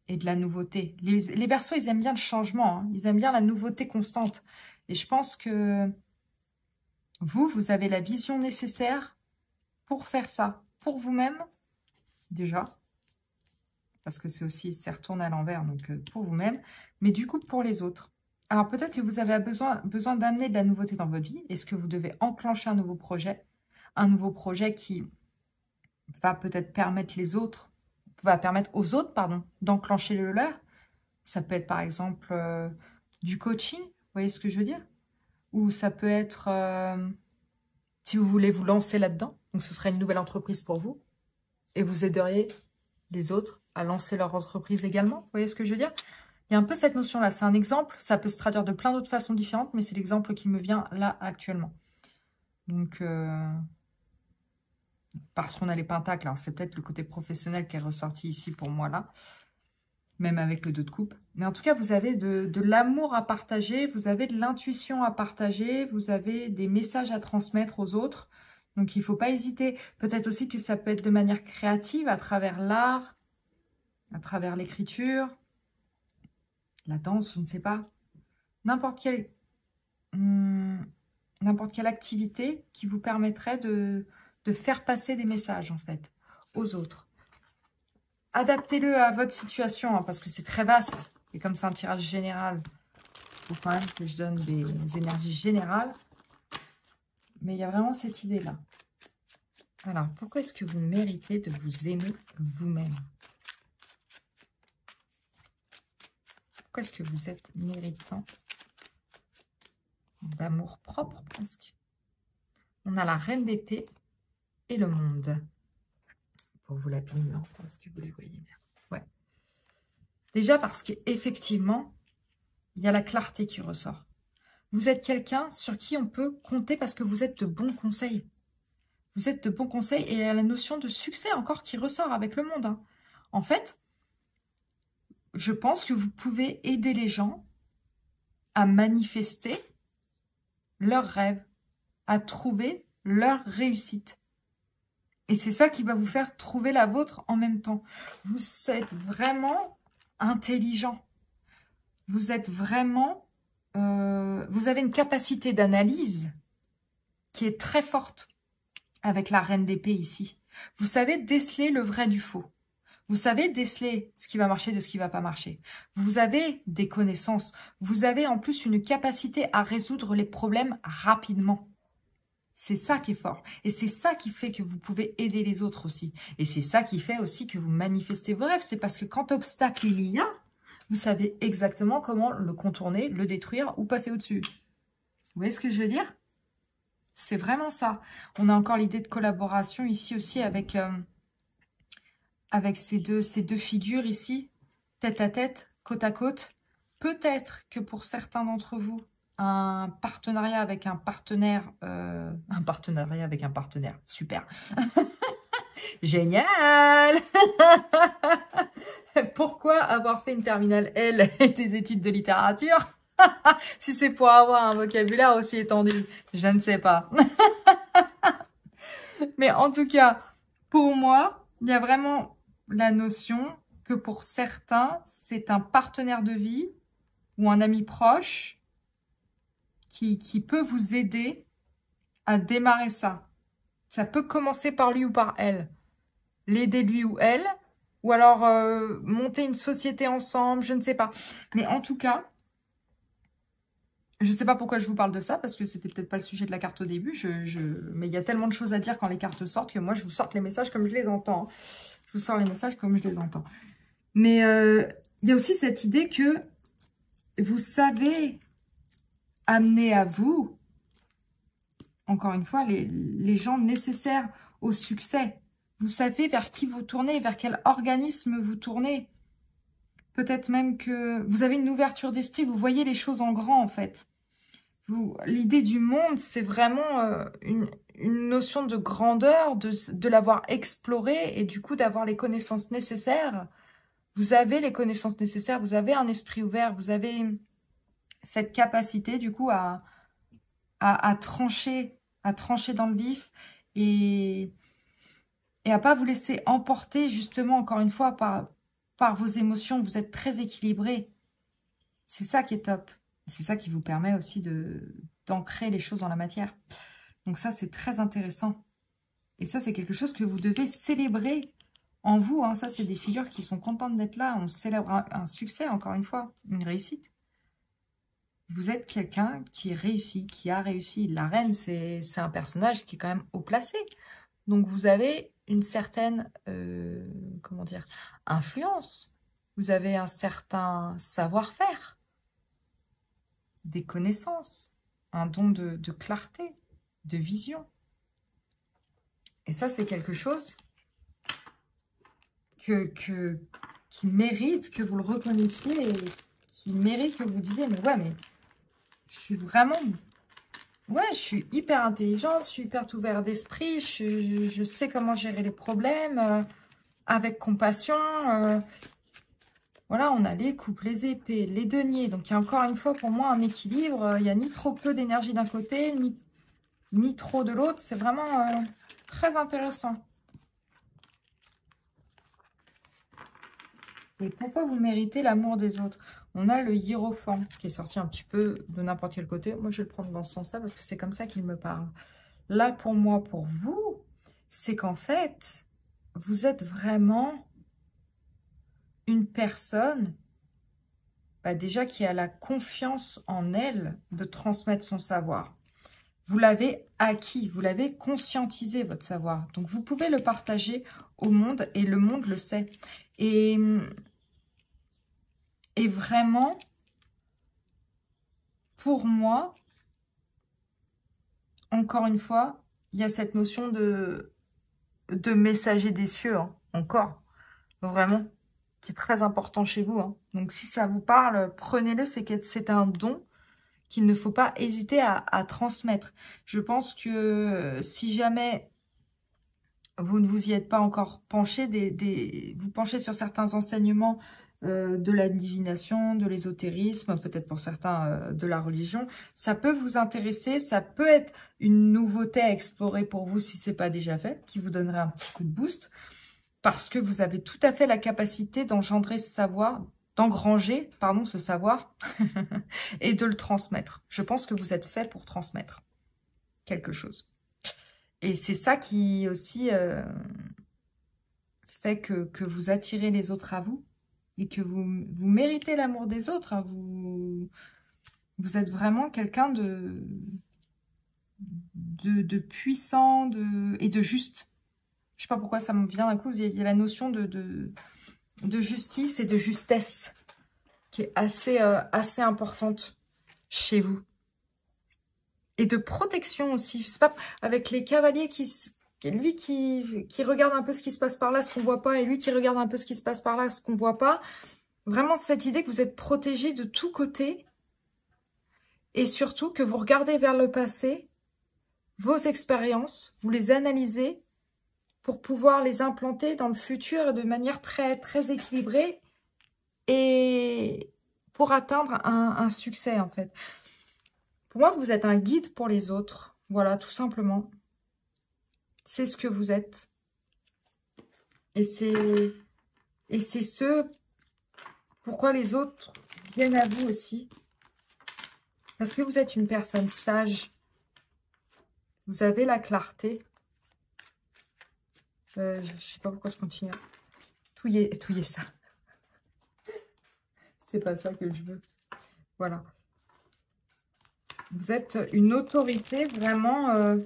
et de la nouveauté. Les Verseaux, ils aiment bien le changement, hein. Ils aiment bien la nouveauté constante. Et je pense que vous avez la vision nécessaire pour faire ça. Pour vous-même, déjà. Parce que c'est aussi, c'est retourné à l'envers, donc pour vous-même. Mais du coup, pour les autres. Alors, peut-être que vous avez besoin d'amener de la nouveauté dans votre vie. Est-ce que vous devez enclencher un nouveau projet? Un nouveau projet qui va peut-être permettre aux autres, pardon, d'enclencher le leur. Ça peut être, par exemple, du coaching. Vous voyez ce que je veux dire? Ou ça peut être, si vous voulez vous lancer là-dedans. Donc, ce serait une nouvelle entreprise pour vous. Et vous aideriez les autres à lancer leur entreprise également. Vous voyez ce que je veux dire? Il y a un peu cette notion-là. C'est un exemple. Ça peut se traduire de plein d'autres façons différentes, mais c'est l'exemple qui me vient là actuellement. Donc, parce qu'on a les pentacles, c'est peut-être le côté professionnel qui est ressorti ici pour moi là, même avec le 2 de coupe. Mais en tout cas, vous avez de l'amour à partager, vous avez de l'intuition à partager, vous avez des messages à transmettre aux autres. Donc, il ne faut pas hésiter. Peut-être aussi que ça peut être de manière créative, à travers l'art, à travers l'écriture, la danse, je ne sais pas. N'importe quelle activité qui vous permettrait de faire passer des messages, en fait, aux autres. Adaptez-le à votre situation, hein, parce que c'est très vaste. Et comme c'est un tirage général, il faut quand même que je donne des énergies générales. Mais il y a vraiment cette idée-là. Alors, pourquoi est-ce que vous méritez de vous aimer vous-même? Pourquoi est-ce que vous êtes méritant d'amour propre, presque? On a la reine d'épée et le monde. Pour vous la pigmente, est-ce que vous les voyez bien? Ouais. Déjà parce qu'effectivement, il y a la clarté qui ressort. Vous êtes quelqu'un sur qui on peut compter parce que vous êtes de bons conseils. Vous êtes de bons conseils et il y a la notion de succès encore qui ressort avec le monde, hein. En fait, je pense que vous pouvez aider les gens à manifester leurs rêves, à trouver leur réussite. Et c'est ça qui va vous faire trouver la vôtre en même temps. Vous êtes vraiment intelligent. Vous êtes vraiment... vous avez une capacité d'analyse qui est très forte avec la reine d'épée ici. Vous savez déceler le vrai du faux. Vous savez déceler ce qui va marcher de ce qui ne va pas marcher. Vous avez des connaissances. Vous avez en plus une capacité à résoudre les problèmes rapidement. C'est ça qui est fort. Et c'est ça qui fait que vous pouvez aider les autres aussi. Et c'est ça qui fait aussi que vous manifestez vos rêves. C'est parce que quand obstacle il y a, vous savez exactement comment le contourner, le détruire ou passer au-dessus. Vous voyez ce que je veux dire? C'est vraiment ça. On a encore l'idée de collaboration ici aussi avec ces deux figures ici, tête à tête, côte à côte. Peut-être que pour certains d'entre vous, un partenariat avec un partenaire, super. Génial. Pourquoi avoir fait une terminale L et des études de littérature si c'est pour avoir un vocabulaire aussi étendu? Je ne sais pas. Mais en tout cas, pour moi, il y a vraiment la notion que pour certains, c'est un partenaire de vie ou un ami proche qui peut vous aider à démarrer ça. Ça peut commencer par lui ou par elle. l'aider lui ou elle, ou alors monter une société ensemble, je ne sais pas. Mais en tout cas, je ne sais pas pourquoi je vous parle de ça, parce que c'était peut-être pas le sujet de la carte au début, mais il y a tellement de choses à dire quand les cartes sortent que moi, je vous sors les messages comme je les entends. Je vous sors les messages comme je les entends. Mais il y a aussi cette idée que vous savez amener à vous, encore une fois, les gens nécessaires au succès. Vous savez vers qui vous tournez, vers quel organisme vous tournez. Peut-être même que vous avez une ouverture d'esprit, vous voyez les choses en grand en fait. L'idée du monde, c'est vraiment une notion de grandeur, de l'avoir exploré et du coup d'avoir les connaissances nécessaires. Vous avez les connaissances nécessaires, vous avez un esprit ouvert, vous avez cette capacité du coup à trancher dans le vif et à pas vous laisser emporter justement encore une fois par vos émotions. Vous êtes très équilibré. C'est ça qui est top. C'est ça qui vous permet aussi d'ancrer les choses dans la matière. Donc ça, c'est très intéressant. Et ça, c'est quelque chose que vous devez célébrer en vous. Hein. Ça, c'est des figures qui sont contentes d'être là. On célèbre un succès, encore une fois, une réussite. Vous êtes quelqu'un qui réussit, qui a réussi. La reine, c'est un personnage qui est quand même haut placé. Donc, vous avez une certaine, comment dire, influence. Vous avez un certain savoir-faire, des connaissances, un don de clarté, de vision. Et ça, c'est quelque chose qui mérite que vous le reconnaissiez et qui mérite que vous disiez, mais ouais, mais je suis vraiment... Ouais, je suis hyper intelligente, je suis hyper ouverte d'esprit, je sais comment gérer les problèmes avec compassion. Voilà, on a les coupes, les épées, les deniers. Donc, il y a encore une fois pour moi un équilibre. Il n'y a ni trop peu d'énergie d'un côté, ni trop de l'autre. C'est vraiment très intéressant. Et pourquoi vous méritez l'amour des autres? On a le hiérophant qui est sorti un petit peu de n'importe quel côté. Moi, je vais le prendre dans ce sens-là parce que c'est comme ça qu'il me parle. Là, pour moi, pour vous, c'est qu'en fait, vous êtes vraiment une personne déjà qui a la confiance en elle de transmettre son savoir. Vous l'avez acquis, vous l'avez conscientisé, votre savoir. Donc, vous pouvez le partager au monde et le monde le sait. Et vraiment, pour moi, encore une fois, il y a cette notion de messager des cieux, hein, encore, vraiment, qui est très important chez vous. Hein. Donc, si ça vous parle, prenez-le, c'est un don qu'il ne faut pas hésiter à transmettre. Je pense que si jamais vous ne vous y êtes pas encore penché, vous penchez sur certains enseignements de la divination, de l'ésotérisme, peut-être pour certains de la religion, ça peut vous intéresser, ça peut être une nouveauté à explorer pour vous si ce n'est pas déjà fait, qui vous donnerait un petit coup de boost, parce que vous avez tout à fait la capacité d'engendrer ce savoir, d'engranger, pardon, ce savoir, et de le transmettre. Je pense que vous êtes fait pour transmettre quelque chose. Et c'est ça qui aussi fait que vous attirez les autres à vous et que vous méritez l'amour des autres. Hein. Vous êtes vraiment quelqu'un de puissant et de juste. Je sais pas pourquoi ça me vient d'un coup. Il y a la notion de justice et de justesse qui est assez importante chez vous. Et de protection aussi. Je sais pas, avec les cavaliers qui regarde un peu ce qui se passe par là, ce qu'on voit pas, et lui qui regarde un peu ce qui se passe par là, ce qu'on voit pas. Vraiment cette idée que vous êtes protégé de tous côtés et surtout que vous regardez vers le passé, vos expériences, vous les analysez pour pouvoir les implanter dans le futur de manière très, très équilibrée et pour atteindre un succès en fait. Pour moi, vous êtes un guide pour les autres. Voilà, tout simplement. C'est ce que vous êtes. Et c'est ce pourquoi les autres viennent à vous aussi. Parce que vous êtes une personne sage. Vous avez la clarté. Je sais pas pourquoi je continue. Touiller ça. C'est pas ça que je veux. Voilà. Vous êtes une autorité vraiment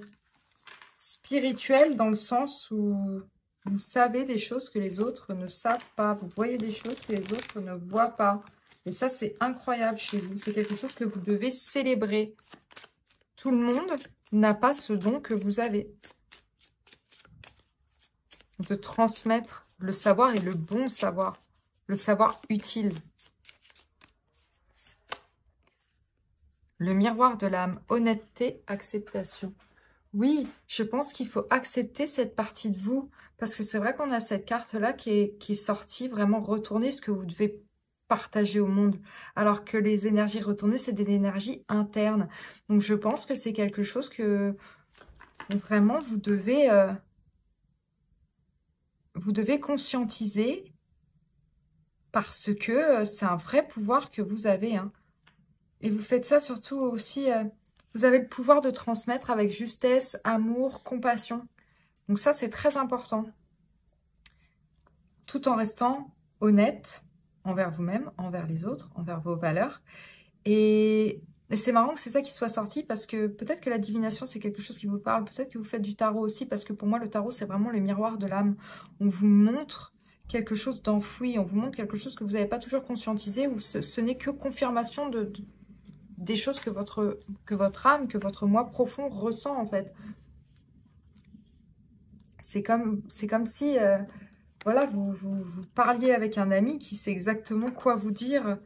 spirituelle dans le sens où vous savez des choses que les autres ne savent pas. Vous voyez des choses que les autres ne voient pas. Et ça, c'est incroyable chez vous. C'est quelque chose que vous devez célébrer. Tout le monde n'a pas ce don que vous avez. De transmettre le savoir et le bon savoir. Le savoir utile. Le miroir de l'âme. Honnêteté, acceptation. Oui, je pense qu'il faut accepter cette partie de vous. Parce que c'est vrai qu'on a cette carte-là qui est sortie, vraiment retourner ce que vous devez partager au monde. Alors que les énergies retournées, c'est des énergies internes. Donc je pense que c'est quelque chose que vraiment vous devez conscientiser. Parce que c'est un vrai pouvoir que vous avez. Hein. Et vous faites ça surtout aussi... vous avez le pouvoir de transmettre avec justesse, amour, compassion. Donc ça, c'est très important. Tout en restant honnête envers vous-même, envers les autres, envers vos valeurs. Et c'est marrant que c'est ça qui soit sorti parce que peut-être que la divination, c'est quelque chose qui vous parle. Peut-être que vous faites du tarot aussi parce que pour moi, le tarot, c'est vraiment le miroir de l'âme. On vous montre quelque chose d'enfoui, on vous montre quelque chose que vous n'avez pas toujours conscientisé ou ce n'est que confirmation des choses que votre âme, que votre moi profond ressent en fait. C'est comme si... voilà, vous parliez avec un ami qui sait exactement quoi vous dire,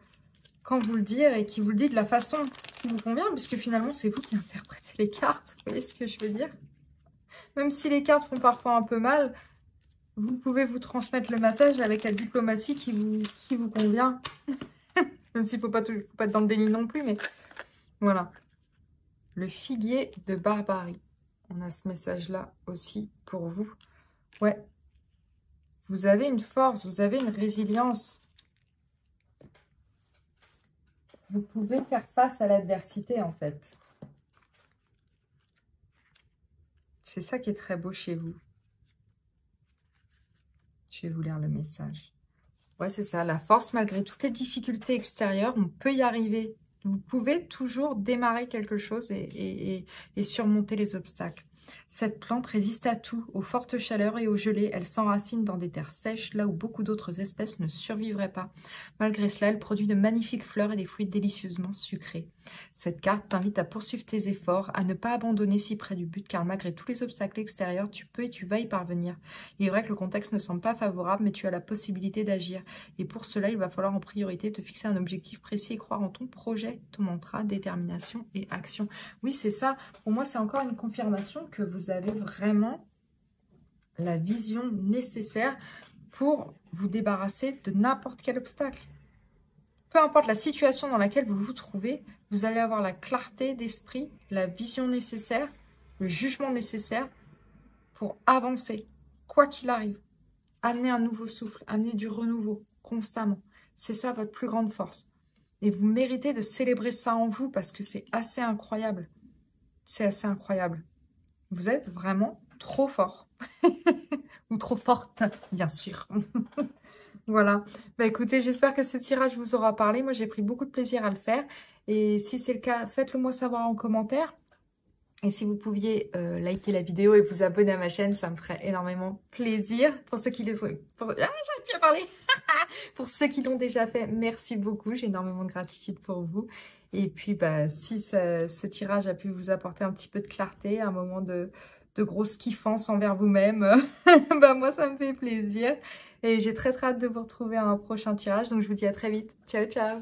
quand vous le dire, et qui vous le dit de la façon qui vous convient, puisque finalement, c'est vous qui interprétez les cartes. Vous voyez ce que je veux dire? Même si les cartes font parfois un peu mal, vous pouvez vous transmettre le message avec la diplomatie qui vous convient. Même s'il ne faut pas être dans le déni non plus, mais voilà. Le figuier de Barbarie. On a ce message-là aussi pour vous. Ouais. Vous avez une force, vous avez une résilience. Vous pouvez faire face à l'adversité, en fait. C'est ça qui est très beau chez vous. Je vais vous lire le message. Ouais, c'est ça. La force, malgré toutes les difficultés extérieures, on peut y arriver. Vous pouvez toujours démarrer quelque chose et surmonter les obstacles. Cette plante résiste à tout, aux fortes chaleurs et aux gelées. Elle s'enracine dans des terres sèches, là où beaucoup d'autres espèces ne survivraient pas. Malgré cela, elle produit de magnifiques fleurs et des fruits délicieusement sucrés. Cette carte t'invite à poursuivre tes efforts, à ne pas abandonner si près du but, car malgré tous les obstacles extérieurs, tu peux et tu vas y parvenir. Il est vrai que le contexte ne semble pas favorable, mais tu as la possibilité d'agir. Et pour cela, il va falloir en priorité te fixer un objectif précis et croire en ton projet, ton mantra, détermination et action. Oui, c'est ça. Pour moi, c'est encore une confirmation que vous avez vraiment la vision nécessaire pour vous débarrasser de n'importe quel obstacle. Peu importe la situation dans laquelle vous vous trouvez, vous allez avoir la clarté d'esprit, la vision nécessaire, le jugement nécessaire pour avancer, quoi qu'il arrive. Amener un nouveau souffle, amener du renouveau constamment. C'est ça votre plus grande force. Et vous méritez de célébrer ça en vous parce que c'est assez incroyable. C'est assez incroyable. Vous êtes vraiment trop fort. Ou trop forte, bien sûr. Voilà. Bah écoutez, j'espère que ce tirage vous aura parlé. Moi, j'ai pris beaucoup de plaisir à le faire. Et si c'est le cas, faites-le moi savoir en commentaire. Et si vous pouviez liker la vidéo et vous abonner à ma chaîne, ça me ferait énormément plaisir. Pour ceux qui les ont... j'arrive plus à parler. Pour ceux qui l'ont déjà fait, merci beaucoup. J'ai énormément de gratitude pour vous. Et puis, bah, si ce tirage a pu vous apporter un petit peu de clarté, un moment de grosse kiffance envers vous-même, bah, moi, ça me fait plaisir. Et j'ai très hâte de vous retrouver à un prochain tirage. Donc, je vous dis à très vite. Ciao, ciao.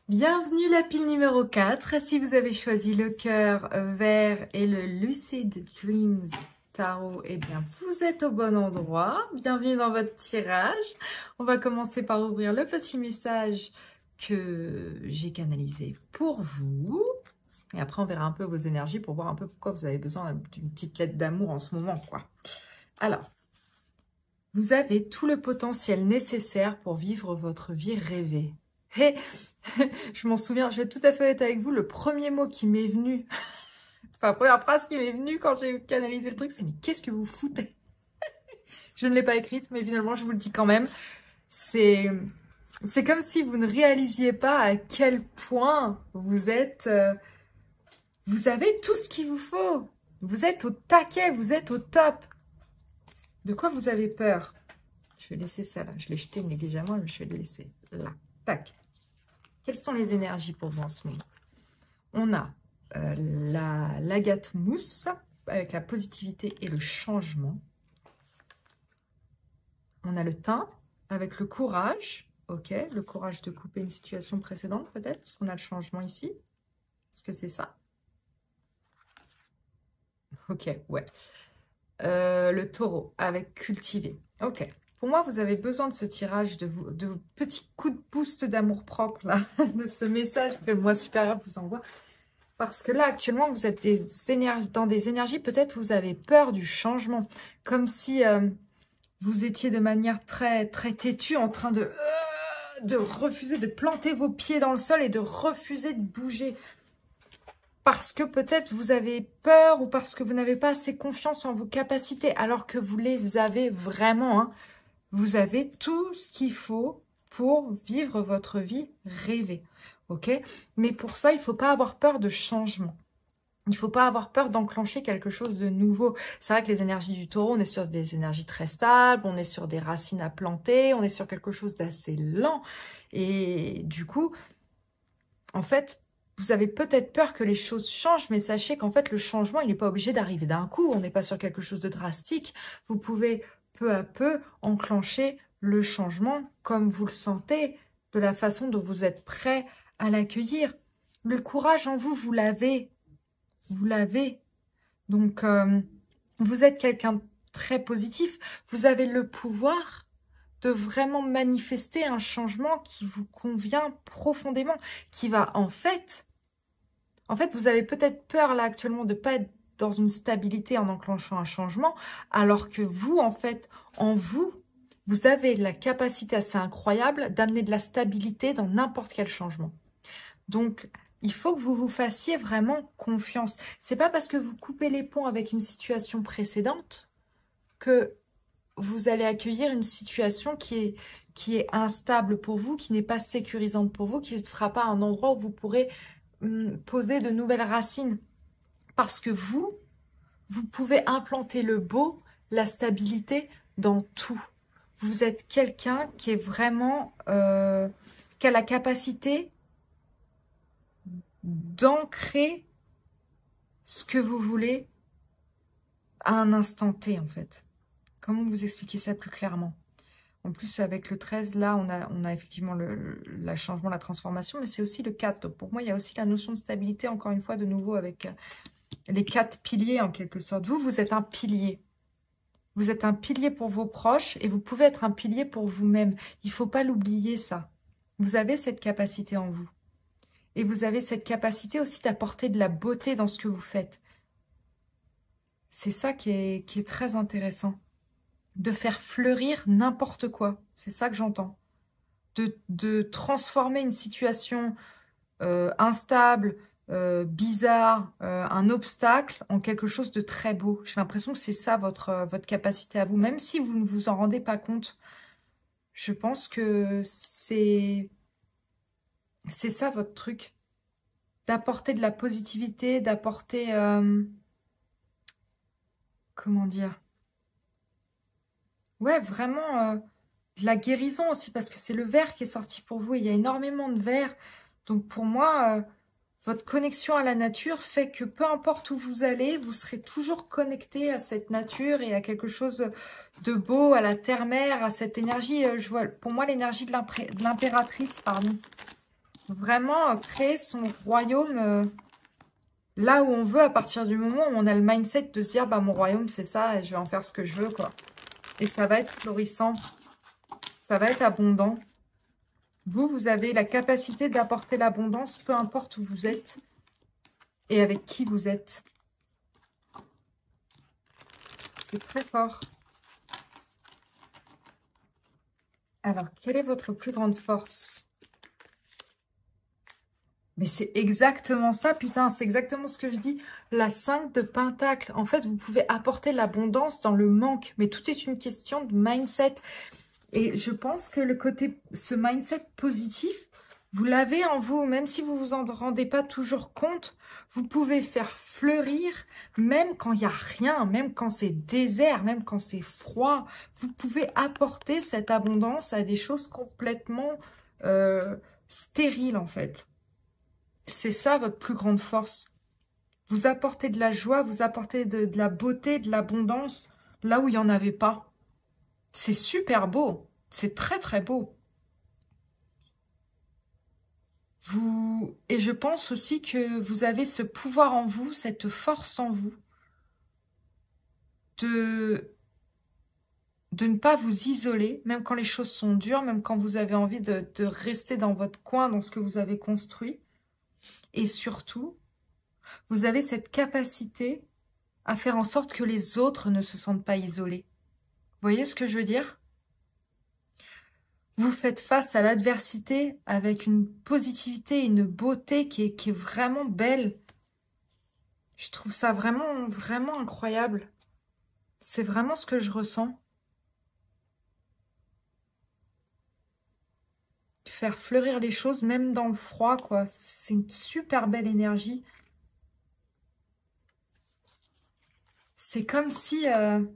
Bienvenue la pile numéro 4. Si vous avez choisi le cœur vert et le Lucid Dreams Tarot, eh bien, vous êtes au bon endroit. Bienvenue dans votre tirage. On va commencer par ouvrir le petit message que j'ai canalisé pour vous. Et après, on verra un peu vos énergies pour voir un peu pourquoi vous avez besoin d'une petite lettre d'amour en ce moment, quoi. Alors, vous avez tout le potentiel nécessaire pour vivre votre vie rêvée. Et je m'en souviens, je vais être tout à fait honnête avec vous, le premier mot qui m'est venu, enfin la première phrase qui m'est venue quand j'ai canalisé le truc, c'est « mais qu'est-ce que vous foutez ?» Je ne l'ai pas écrite, mais finalement, je vous le dis quand même. C'est comme si vous ne réalisiez pas à quel point vous êtes... vous avez tout ce qu'il vous faut. Vous êtes au taquet, vous êtes au top. De quoi vous avez peur? Je vais laisser ça là. Je l'ai jeté négligemment, mais je vais le laisser là. Tac. Quelles sont les énergies pour vous en ce moment? On a l'agate mousse avec la positivité et le changement. On a le thym avec le courage. Ok, le courage de couper une situation précédente peut-être, parce qu'on a le changement ici. Est-ce que c'est ça? Ok, ouais. Le taureau avec cultiver. Ok. Pour moi, vous avez besoin de ce tirage, de petits coups de boost d'amour-propre, là, de ce message que le moi supérieur vous envoie. Parce que là, actuellement, vous êtes dans des énergies, peut-être vous avez peur du changement. Comme si vous étiez de manière très, très têtue, en train de refuser, de planter vos pieds dans le sol et de refuser de bouger. Parce que peut-être vous avez peur ou parce que vous n'avez pas assez confiance en vos capacités, alors que vous les avez vraiment, hein. Vous avez tout ce qu'il faut pour vivre votre vie rêvée, ok? Mais pour ça, il ne faut pas avoir peur de changement. Il ne faut pas avoir peur d'enclencher quelque chose de nouveau. C'est vrai que les énergies du taureau, on est sur des énergies très stables, on est sur des racines à planter, on est sur quelque chose d'assez lent. Et du coup, en fait, vous avez peut-être peur que les choses changent, mais sachez qu'en fait, le changement, il n'est pas obligé d'arriver d'un coup. On n'est pas sur quelque chose de drastique. Vous pouvez peu à peu enclencher le changement comme vous le sentez, de la façon dont vous êtes prêt à l'accueillir. Le courage en vous, vous l'avez. Vous l'avez. Donc, vous êtes quelqu'un de très positif. Vous avez le pouvoir de vraiment manifester un changement qui vous convient profondément, qui va en fait, vous avez peut-être peur là actuellement de ne pas être dans une stabilité en enclenchant un changement, alors que vous, en fait, en vous, vous avez la capacité assez incroyable d'amener de la stabilité dans n'importe quel changement. Donc, il faut que vous vous fassiez vraiment confiance. C'est pas parce que vous coupez les ponts avec une situation précédente que vous allez accueillir une situation qui est instable pour vous, qui n'est pas sécurisante pour vous, qui ne sera pas un endroit où vous pourrez poser de nouvelles racines. Parce que vous pouvez implanter le beau, la stabilité dans tout. Vous êtes quelqu'un qui est vraiment, qui a la capacité d'ancrer ce que vous voulez à un instant T, en fait. Comment vous expliquer ça plus clairement? En plus, avec le 13, là, on a effectivement le changement, la transformation, mais c'est aussi le 4. Donc, pour moi, il y a aussi la notion de stabilité, encore une fois, de nouveau, avec les 4 piliers, en quelque sorte. Vous êtes un pilier. Vous êtes un pilier pour vos proches et vous pouvez être un pilier pour vous-même. Il ne faut pas l'oublier, ça. Vous avez cette capacité en vous. Et vous avez cette capacité aussi d'apporter de la beauté dans ce que vous faites. C'est ça qui est très intéressant. De faire fleurir n'importe quoi. C'est ça que j'entends. De transformer une situation instable, bizarre, un obstacle en quelque chose de très beau. J'ai l'impression que c'est ça votre capacité à vous. Même si vous ne vous en rendez pas compte, je pense que c'est ça votre truc. D'apporter de la positivité, d'apporter... comment dire? Ouais, vraiment de la guérison aussi, parce que c'est le vert qui est sorti pour vous. Il y a énormément de vert. Donc pour moi, votre connexion à la nature fait que peu importe où vous allez, vous serez toujours connecté à cette nature et à quelque chose de beau, à la terre-mère, à cette énergie. Je vois, pour moi, l'énergie de l'impératrice, pardon. Vraiment créer son royaume là où on veut, à partir du moment où on a le mindset de se dire, bah mon royaume c'est ça et je vais en faire ce que je veux, quoi. Et ça va être florissant, ça va être abondant. Vous avez la capacité d'apporter l'abondance, peu importe où vous êtes et avec qui vous êtes. C'est très fort. Alors, quelle est votre plus grande force? Mais c'est exactement ça, putain, c'est exactement ce que je dis. La 5 de Pentacle, en fait, vous pouvez apporter l'abondance dans le manque. Mais tout est une question de mindset. Et je pense que ce mindset positif, vous l'avez en vous, même si vous vous en rendez pas toujours compte, vous pouvez faire fleurir, même quand il n'y a rien, même quand c'est désert, même quand c'est froid. Vous pouvez apporter cette abondance à des choses complètement stériles, en fait. C'est ça votre plus grande force. Vous apportez de la joie, vous apportez de la beauté, de l'abondance, là où il n'y en avait pas. C'est super beau. C'est très très beau. Et je pense aussi que vous avez ce pouvoir en vous, cette force en vous, de ne pas vous isoler, même quand les choses sont dures, même quand vous avez envie de rester dans votre coin, dans ce que vous avez construit. Et surtout, vous avez cette capacité à faire en sorte que les autres ne se sentent pas isolés. Vous voyez ce que je veux dire? Vous faites face à l'adversité avec une positivité, une beauté qui est vraiment belle. Je trouve ça vraiment, vraiment incroyable. C'est vraiment ce que je ressens. Faire fleurir les choses, même dans le froid, quoi. C'est une super belle énergie. C'est comme si... je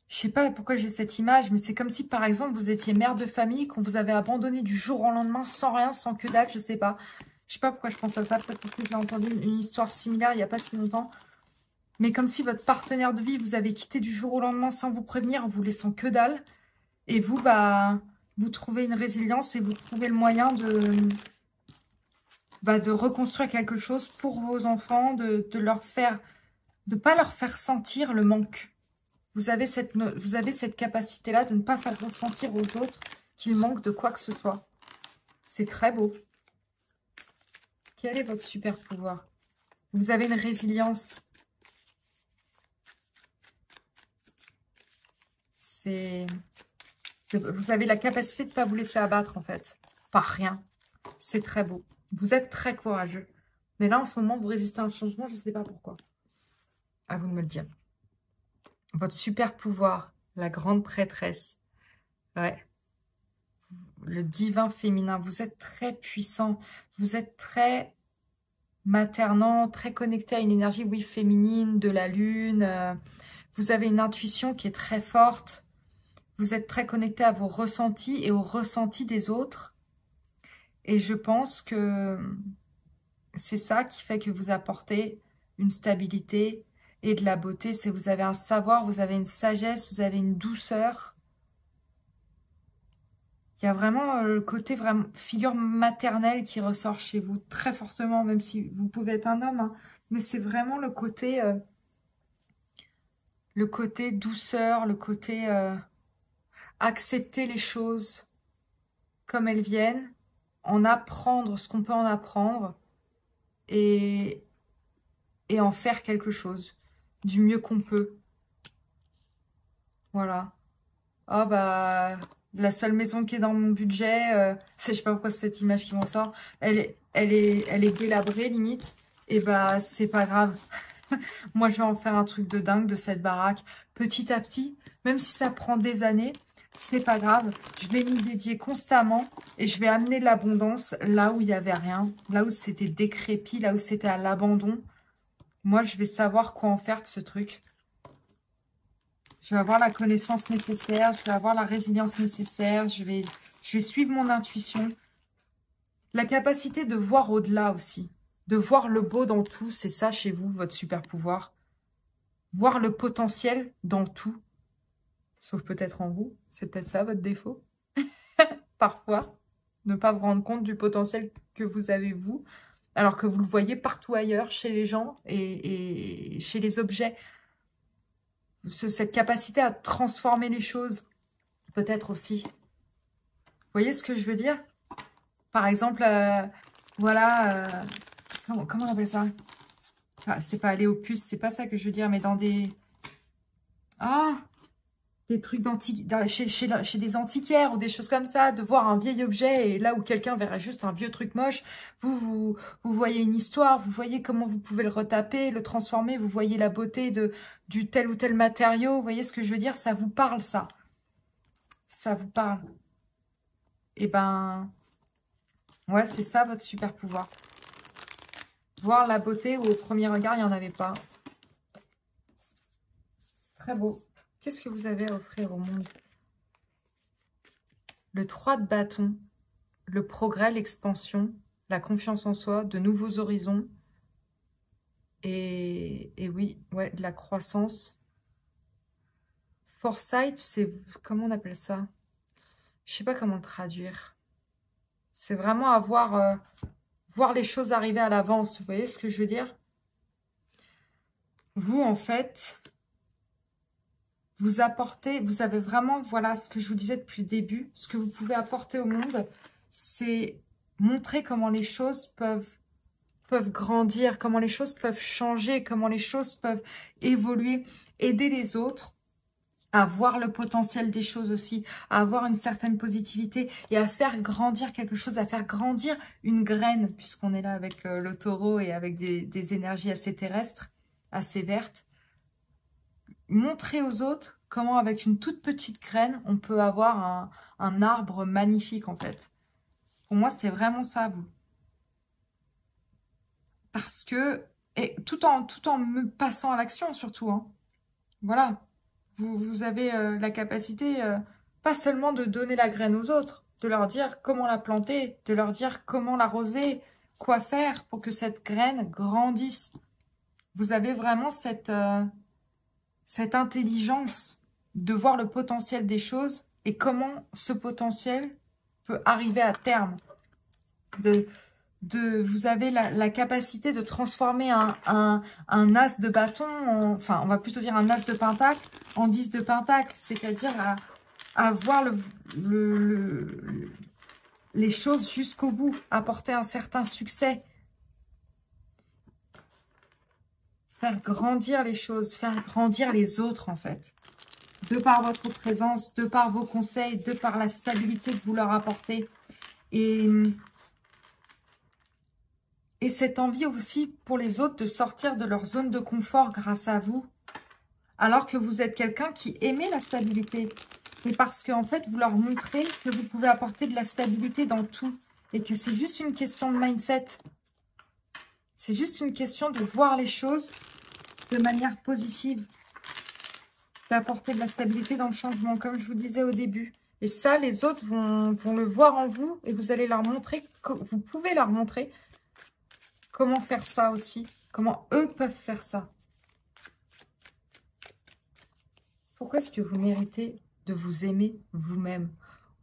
sais pas pourquoi j'ai cette image, mais c'est comme si, par exemple, vous étiez mère de famille, qu'on vous avait abandonné du jour au lendemain, sans rien, sans que dalle, je sais pas. Je sais pas pourquoi je pense à ça, peut-être parce que j'ai entendu une histoire similaire il n'y a pas si longtemps. Mais comme si votre partenaire de vie vous avait quitté du jour au lendemain sans vous prévenir, en vous laissant que dalle. Et vous, bah, vous trouvez une résilience et vous trouvez le moyen de reconstruire quelque chose pour vos enfants, de pas leur faire sentir le manque. Vous avez cette capacité-là de ne pas faire ressentir aux autres qu'il manque de quoi que ce soit. C'est très beau. Quel est votre super pouvoir? Vous avez une résilience. Vous avez la capacité de ne pas vous laisser abattre, en fait. Par rien. C'est très beau. Vous êtes très courageux. Mais là, en ce moment, vous résistez à un changement, je ne sais pas pourquoi. À vous de me le dire. Votre super pouvoir, la grande prêtresse. Ouais. Le divin féminin. Vous êtes très puissant. Vous êtes très maternant, très connecté à une énergie, oui, féminine, de la lune. Vous avez une intuition qui est très forte. Vous êtes très connecté à vos ressentis et aux ressentis des autres. Et je pense que c'est ça qui fait que vous apportez une stabilité et de la beauté. C'est que vous avez un savoir, vous avez une sagesse, vous avez une douceur. Il y a vraiment le côté vraiment figure maternelle qui ressort chez vous très fortement, même si vous pouvez être un homme. Hein, mais c'est vraiment le côté douceur, le côté accepter les choses comme elles viennent, en apprendre ce qu'on peut en apprendre et en faire quelque chose du mieux qu'on peut. Voilà. Oh bah, la seule maison qui est dans mon budget, je sais pas pourquoi c'est cette image qui m'en sort, elle est délabrée limite, et bah c'est pas grave. Moi je vais en faire un truc de dingue de cette baraque, petit à petit, même si ça prend des années, c'est pas grave. Je vais m'y dédier constamment et je vais amener de l'abondance là où il n'y avait rien, là où c'était décrépit, là où c'était à l'abandon. Moi je vais savoir quoi en faire de ce truc. Je vais avoir la connaissance nécessaire, je vais avoir la résilience nécessaire, je vais suivre mon intuition. La capacité de voir au-delà aussi, de voir le beau dans tout, c'est ça chez vous, votre super pouvoir. Voir le potentiel dans tout, sauf peut-être en vous, c'est peut-être ça votre défaut. Parfois, ne pas vous rendre compte du potentiel que vous avez vous, alors que vous le voyez partout ailleurs, chez les gens et chez les objets. Cette capacité à transformer les choses, peut-être aussi. Vous voyez ce que je veux dire? Par exemple, voilà, comment on appelle ça? Enfin, c'est pas aller aux puces, c'est pas ça que je veux dire, mais dans des... Ah! des trucs chez des antiquaires ou des choses comme ça, de voir un vieil objet et là où quelqu'un verrait juste un vieux truc moche, vous voyez une histoire, vous voyez comment vous pouvez le retaper, le transformer, vous voyez la beauté du tel ou tel matériau, vous voyez ce que je veux dire, ça vous parle ça. Ça vous parle. Et ben, ouais, c'est ça votre super pouvoir. Voir la beauté où au premier regard, il n'y en avait pas. C'est très beau. Qu'est-ce que vous avez à offrir au monde? Le 3 de bâton, le progrès, l'expansion, la confiance en soi, de nouveaux horizons. Et oui, ouais, de la croissance. Foresight, c'est... Comment on appelle ça? Je sais pas comment le traduire. C'est vraiment avoir... voir les choses arriver à l'avance. Vous voyez ce que je veux dire? Vous, en fait... Vous apportez, vous avez vraiment, voilà ce que je vous disais depuis le début, ce que vous pouvez apporter au monde, c'est montrer comment les choses peuvent grandir, comment les choses peuvent changer, comment les choses peuvent évoluer, aider les autres à voir le potentiel des choses aussi, à avoir une certaine positivité et à faire grandir quelque chose, à faire grandir une graine, puisqu'on est là avec le taureau et avec des énergies assez terrestres, assez vertes. Montrer aux autres comment avec une toute petite graine, on peut avoir un arbre magnifique en fait. Pour moi, c'est vraiment ça, vous. Parce que, et tout en me passant à l'action surtout, hein. Voilà, vous avez la capacité, pas seulement de donner la graine aux autres, de leur dire comment la planter, de leur dire comment l'arroser, quoi faire pour que cette graine grandisse. Vous avez vraiment cette intelligence de voir le potentiel des choses et comment ce potentiel peut arriver à terme. Vous avez la capacité de transformer un as de bâton, enfin on va plutôt dire un as de pentacle, en 10 de pentacle, c'est-à-dire à voir les choses jusqu'au bout, apporter un certain succès. Faire grandir les choses, faire grandir les autres en fait. De par votre présence, de par vos conseils, de par la stabilité que vous leur apportez. Et cette envie aussi pour les autres de sortir de leur zone de confort grâce à vous. Alors que vous êtes quelqu'un qui aimait la stabilité. Mais parce qu'en fait, vous leur montrez que vous pouvez apporter de la stabilité dans tout. Et que c'est juste une question de mindset. C'est juste une question de voir les choses de manière positive. D'apporter de la stabilité dans le changement, comme je vous disais au début. Et ça, les autres vont le voir en vous et vous allez leur montrer, vous pouvez leur montrer comment faire ça aussi, comment eux peuvent faire ça. Pourquoi est-ce que vous méritez de vous aimer vous-même?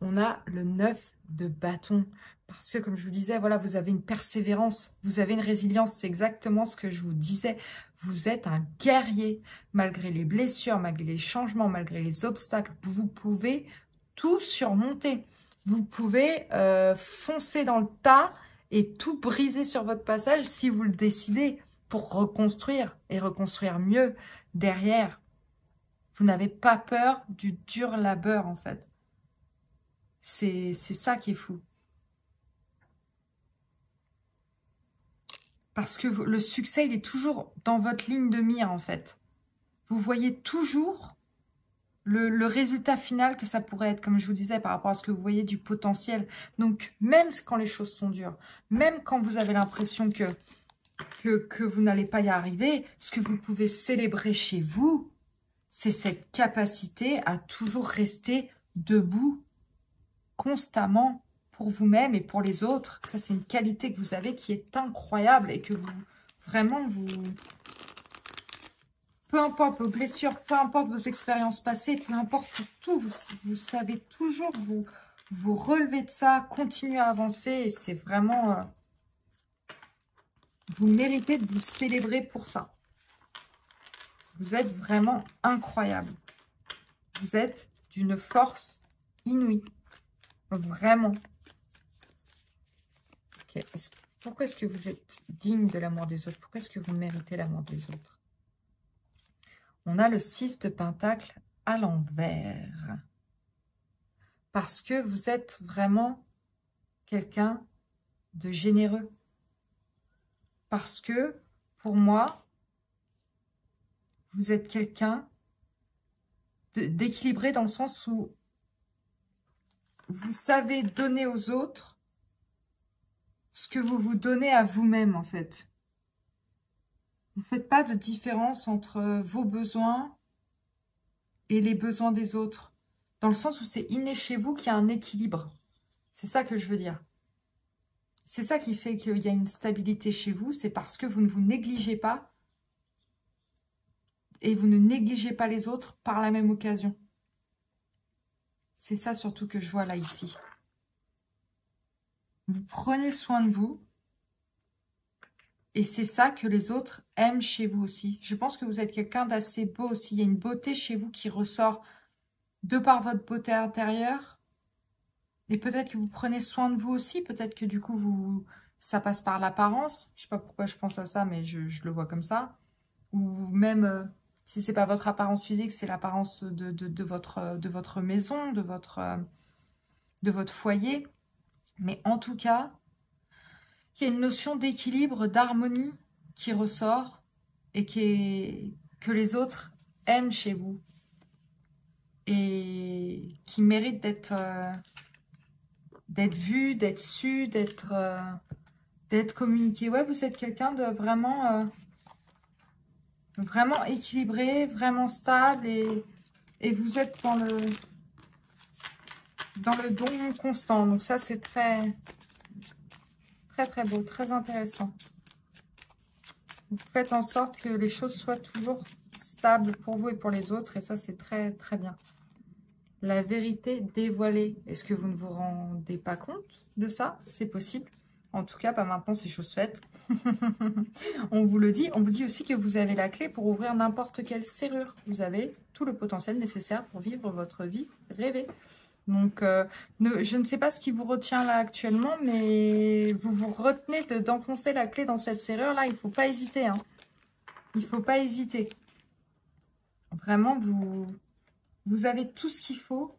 On a le 9 de bâton. Parce que, comme je vous disais, voilà, vous avez une persévérance, vous avez une résilience. C'est exactement ce que je vous disais. Vous êtes un guerrier. Malgré les blessures, malgré les changements, malgré les obstacles, vous pouvez tout surmonter. Vous pouvez foncer dans le tas et tout briser sur votre passage si vous le décidez pour reconstruire et reconstruire mieux derrière. Vous n'avez pas peur du dur labeur, en fait. C'est ça qui est fou. Parce que le succès, il est toujours dans votre ligne de mire, en fait. Vous voyez toujours le résultat final que ça pourrait être, comme je vous disais, par rapport à ce que vous voyez du potentiel. Donc, même quand les choses sont dures, même quand vous avez l'impression que vous n'allez pas y arriver, ce que vous pouvez célébrer chez vous, c'est cette capacité à toujours rester debout constamment pour vous-même et pour les autres. Ça, c'est une qualité que vous avez qui est incroyable et que vous, vraiment, peu importe vos blessures, peu importe vos expériences passées, peu importe tout, vous savez toujours vous relever de ça, continuer à avancer et c'est vraiment... vous méritez de vous célébrer pour ça. Vous êtes vraiment incroyable. Vous êtes d'une force inouïe. Vraiment. Okay. Pourquoi est-ce que vous êtes digne de l'amour des autres? Pourquoi est-ce que vous méritez l'amour des autres? On a le 6 de pentacle à l'envers. Parce que vous êtes vraiment quelqu'un de généreux. Parce que, pour moi, vous êtes quelqu'un d'équilibré dans le sens où vous savez donner aux autres ce que vous vous donnez à vous-même, en fait. Vous ne faites pas de différence entre vos besoins et les besoins des autres. Dans le sens où c'est inné chez vous qu'il y a un équilibre. C'est ça que je veux dire. C'est ça qui fait qu'il y a une stabilité chez vous. C'est parce que vous ne vous négligez pas. Et vous ne négligez pas les autres par la même occasion. C'est ça surtout que je vois là, ici. Vous prenez soin de vous. Et c'est ça que les autres aiment chez vous aussi. Je pense que vous êtes quelqu'un d'assez beau aussi. Il y a une beauté chez vous qui ressort de par votre beauté intérieure. Et peut-être que vous prenez soin de vous aussi. Peut-être que du coup, ça passe par l'apparence. Je ne sais pas pourquoi je pense à ça, mais je le vois comme ça. Ou même, si ce n'est pas votre apparence physique, c'est l'apparence de votre maison, de votre foyer. Mais en tout cas, il y a une notion d'équilibre, d'harmonie qui ressort et que les autres aiment chez vous. Et qui mérite d'être vu, d'être su, d'être communiqué. Ouais, vous êtes quelqu'un de vraiment équilibré, vraiment stable et vous êtes dans le don constant. Donc ça, c'est très beau, très intéressant. Vous faites en sorte que les choses soient toujours stables pour vous et pour les autres. Et ça, c'est très, très bien. La vérité dévoilée. Est-ce que vous ne vous rendez pas compte de ça? C'est possible. En tout cas, pas maintenant, c'est chose faite. On vous le dit. On vous dit aussi que vous avez la clé pour ouvrir n'importe quelle serrure. Vous avez tout le potentiel nécessaire pour vivre votre vie rêvée. Donc, je ne sais pas ce qui vous retient là actuellement, mais vous vous retenez d'enfoncer la clé dans cette serrure-là. Il ne faut pas hésiter. Hein. Il ne faut pas hésiter. Vraiment, vous avez tout ce qu'il faut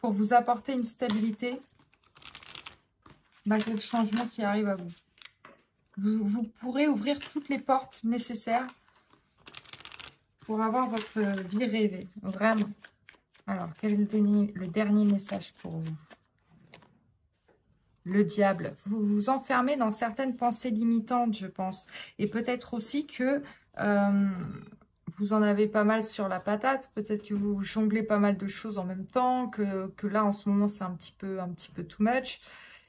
pour vous apporter une stabilité malgré le changement qui arrive à vous. Vous pourrez ouvrir toutes les portes nécessaires pour avoir votre vie rêvée. Vraiment. Alors, quel est le dernier message pour vous? Le diable. Vous vous enfermez dans certaines pensées limitantes, je pense. Et peut-être aussi que vous en avez pas mal sur la patate. Peut-être que vous jonglez pas mal de choses en même temps. Que là, en ce moment, c'est un petit peu too much.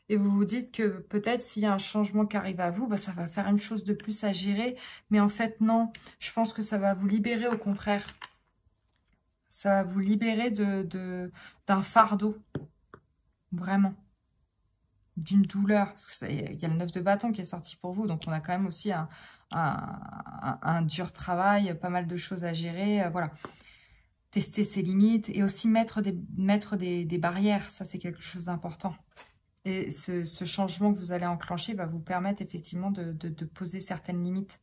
Et vous vous dites que peut-être s'il y a un changement qui arrive à vous, bah, ça va faire une chose de plus à gérer. Mais en fait, non. Je pense que ça va vous libérer au contraire. Ça va vous libérer d'un fardeau. Vraiment. D'une douleur. Parce qu'il y a le 9 de bâton qui est sorti pour vous. Donc, on a quand même aussi un dur travail, pas mal de choses à gérer. Voilà. Tester ses limites et aussi mettre des barrières. Ça, c'est quelque chose d'important. Et ce changement que vous allez enclencher va vous permettre effectivement de poser certaines limites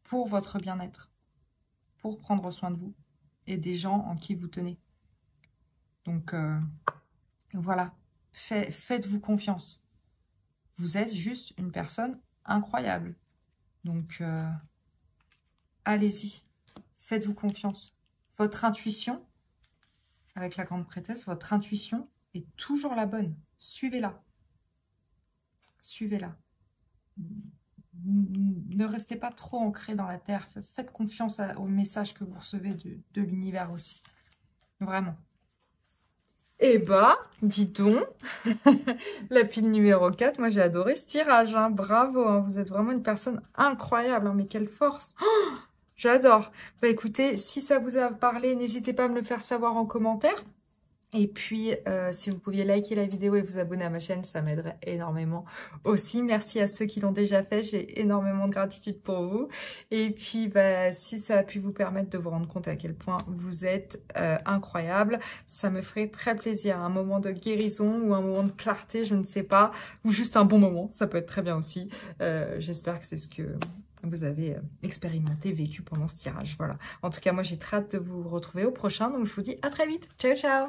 pour votre bien-être. Pour prendre soin de vous. Et des gens en qui vous tenez. Donc, voilà. Faites-vous confiance. Vous êtes juste une personne incroyable. Donc, allez-y. Faites-vous confiance. Votre intuition, avec la grande prêtresse, votre intuition est toujours la bonne. Suivez-la. Suivez-la. Ne restez pas trop ancré dans la terre. Faites confiance au message que vous recevez de l'univers aussi. Vraiment. Eh bah, dis donc, la pile numéro 4, moi j'ai adoré ce tirage. Hein. Bravo, hein. Vous êtes vraiment une personne incroyable. Hein. Mais quelle force. Oh, j'adore. Bah écoutez, si ça vous a parlé, n'hésitez pas à me le faire savoir en commentaire. Et puis, si vous pouviez liker la vidéo et vous abonner à ma chaîne, ça m'aiderait énormément aussi. Merci à ceux qui l'ont déjà fait. J'ai énormément de gratitude pour vous. Et puis, bah, si ça a pu vous permettre de vous rendre compte à quel point vous êtes incroyable, ça me ferait très plaisir. Un moment de guérison ou un moment de clarté, je ne sais pas. Ou juste un bon moment, ça peut être très bien aussi. J'espère que c'est ce que vous avez expérimenté, vécu pendant ce tirage. Voilà. En tout cas, moi, j'ai très hâte de vous retrouver au prochain. Donc, je vous dis à très vite. Ciao, ciao!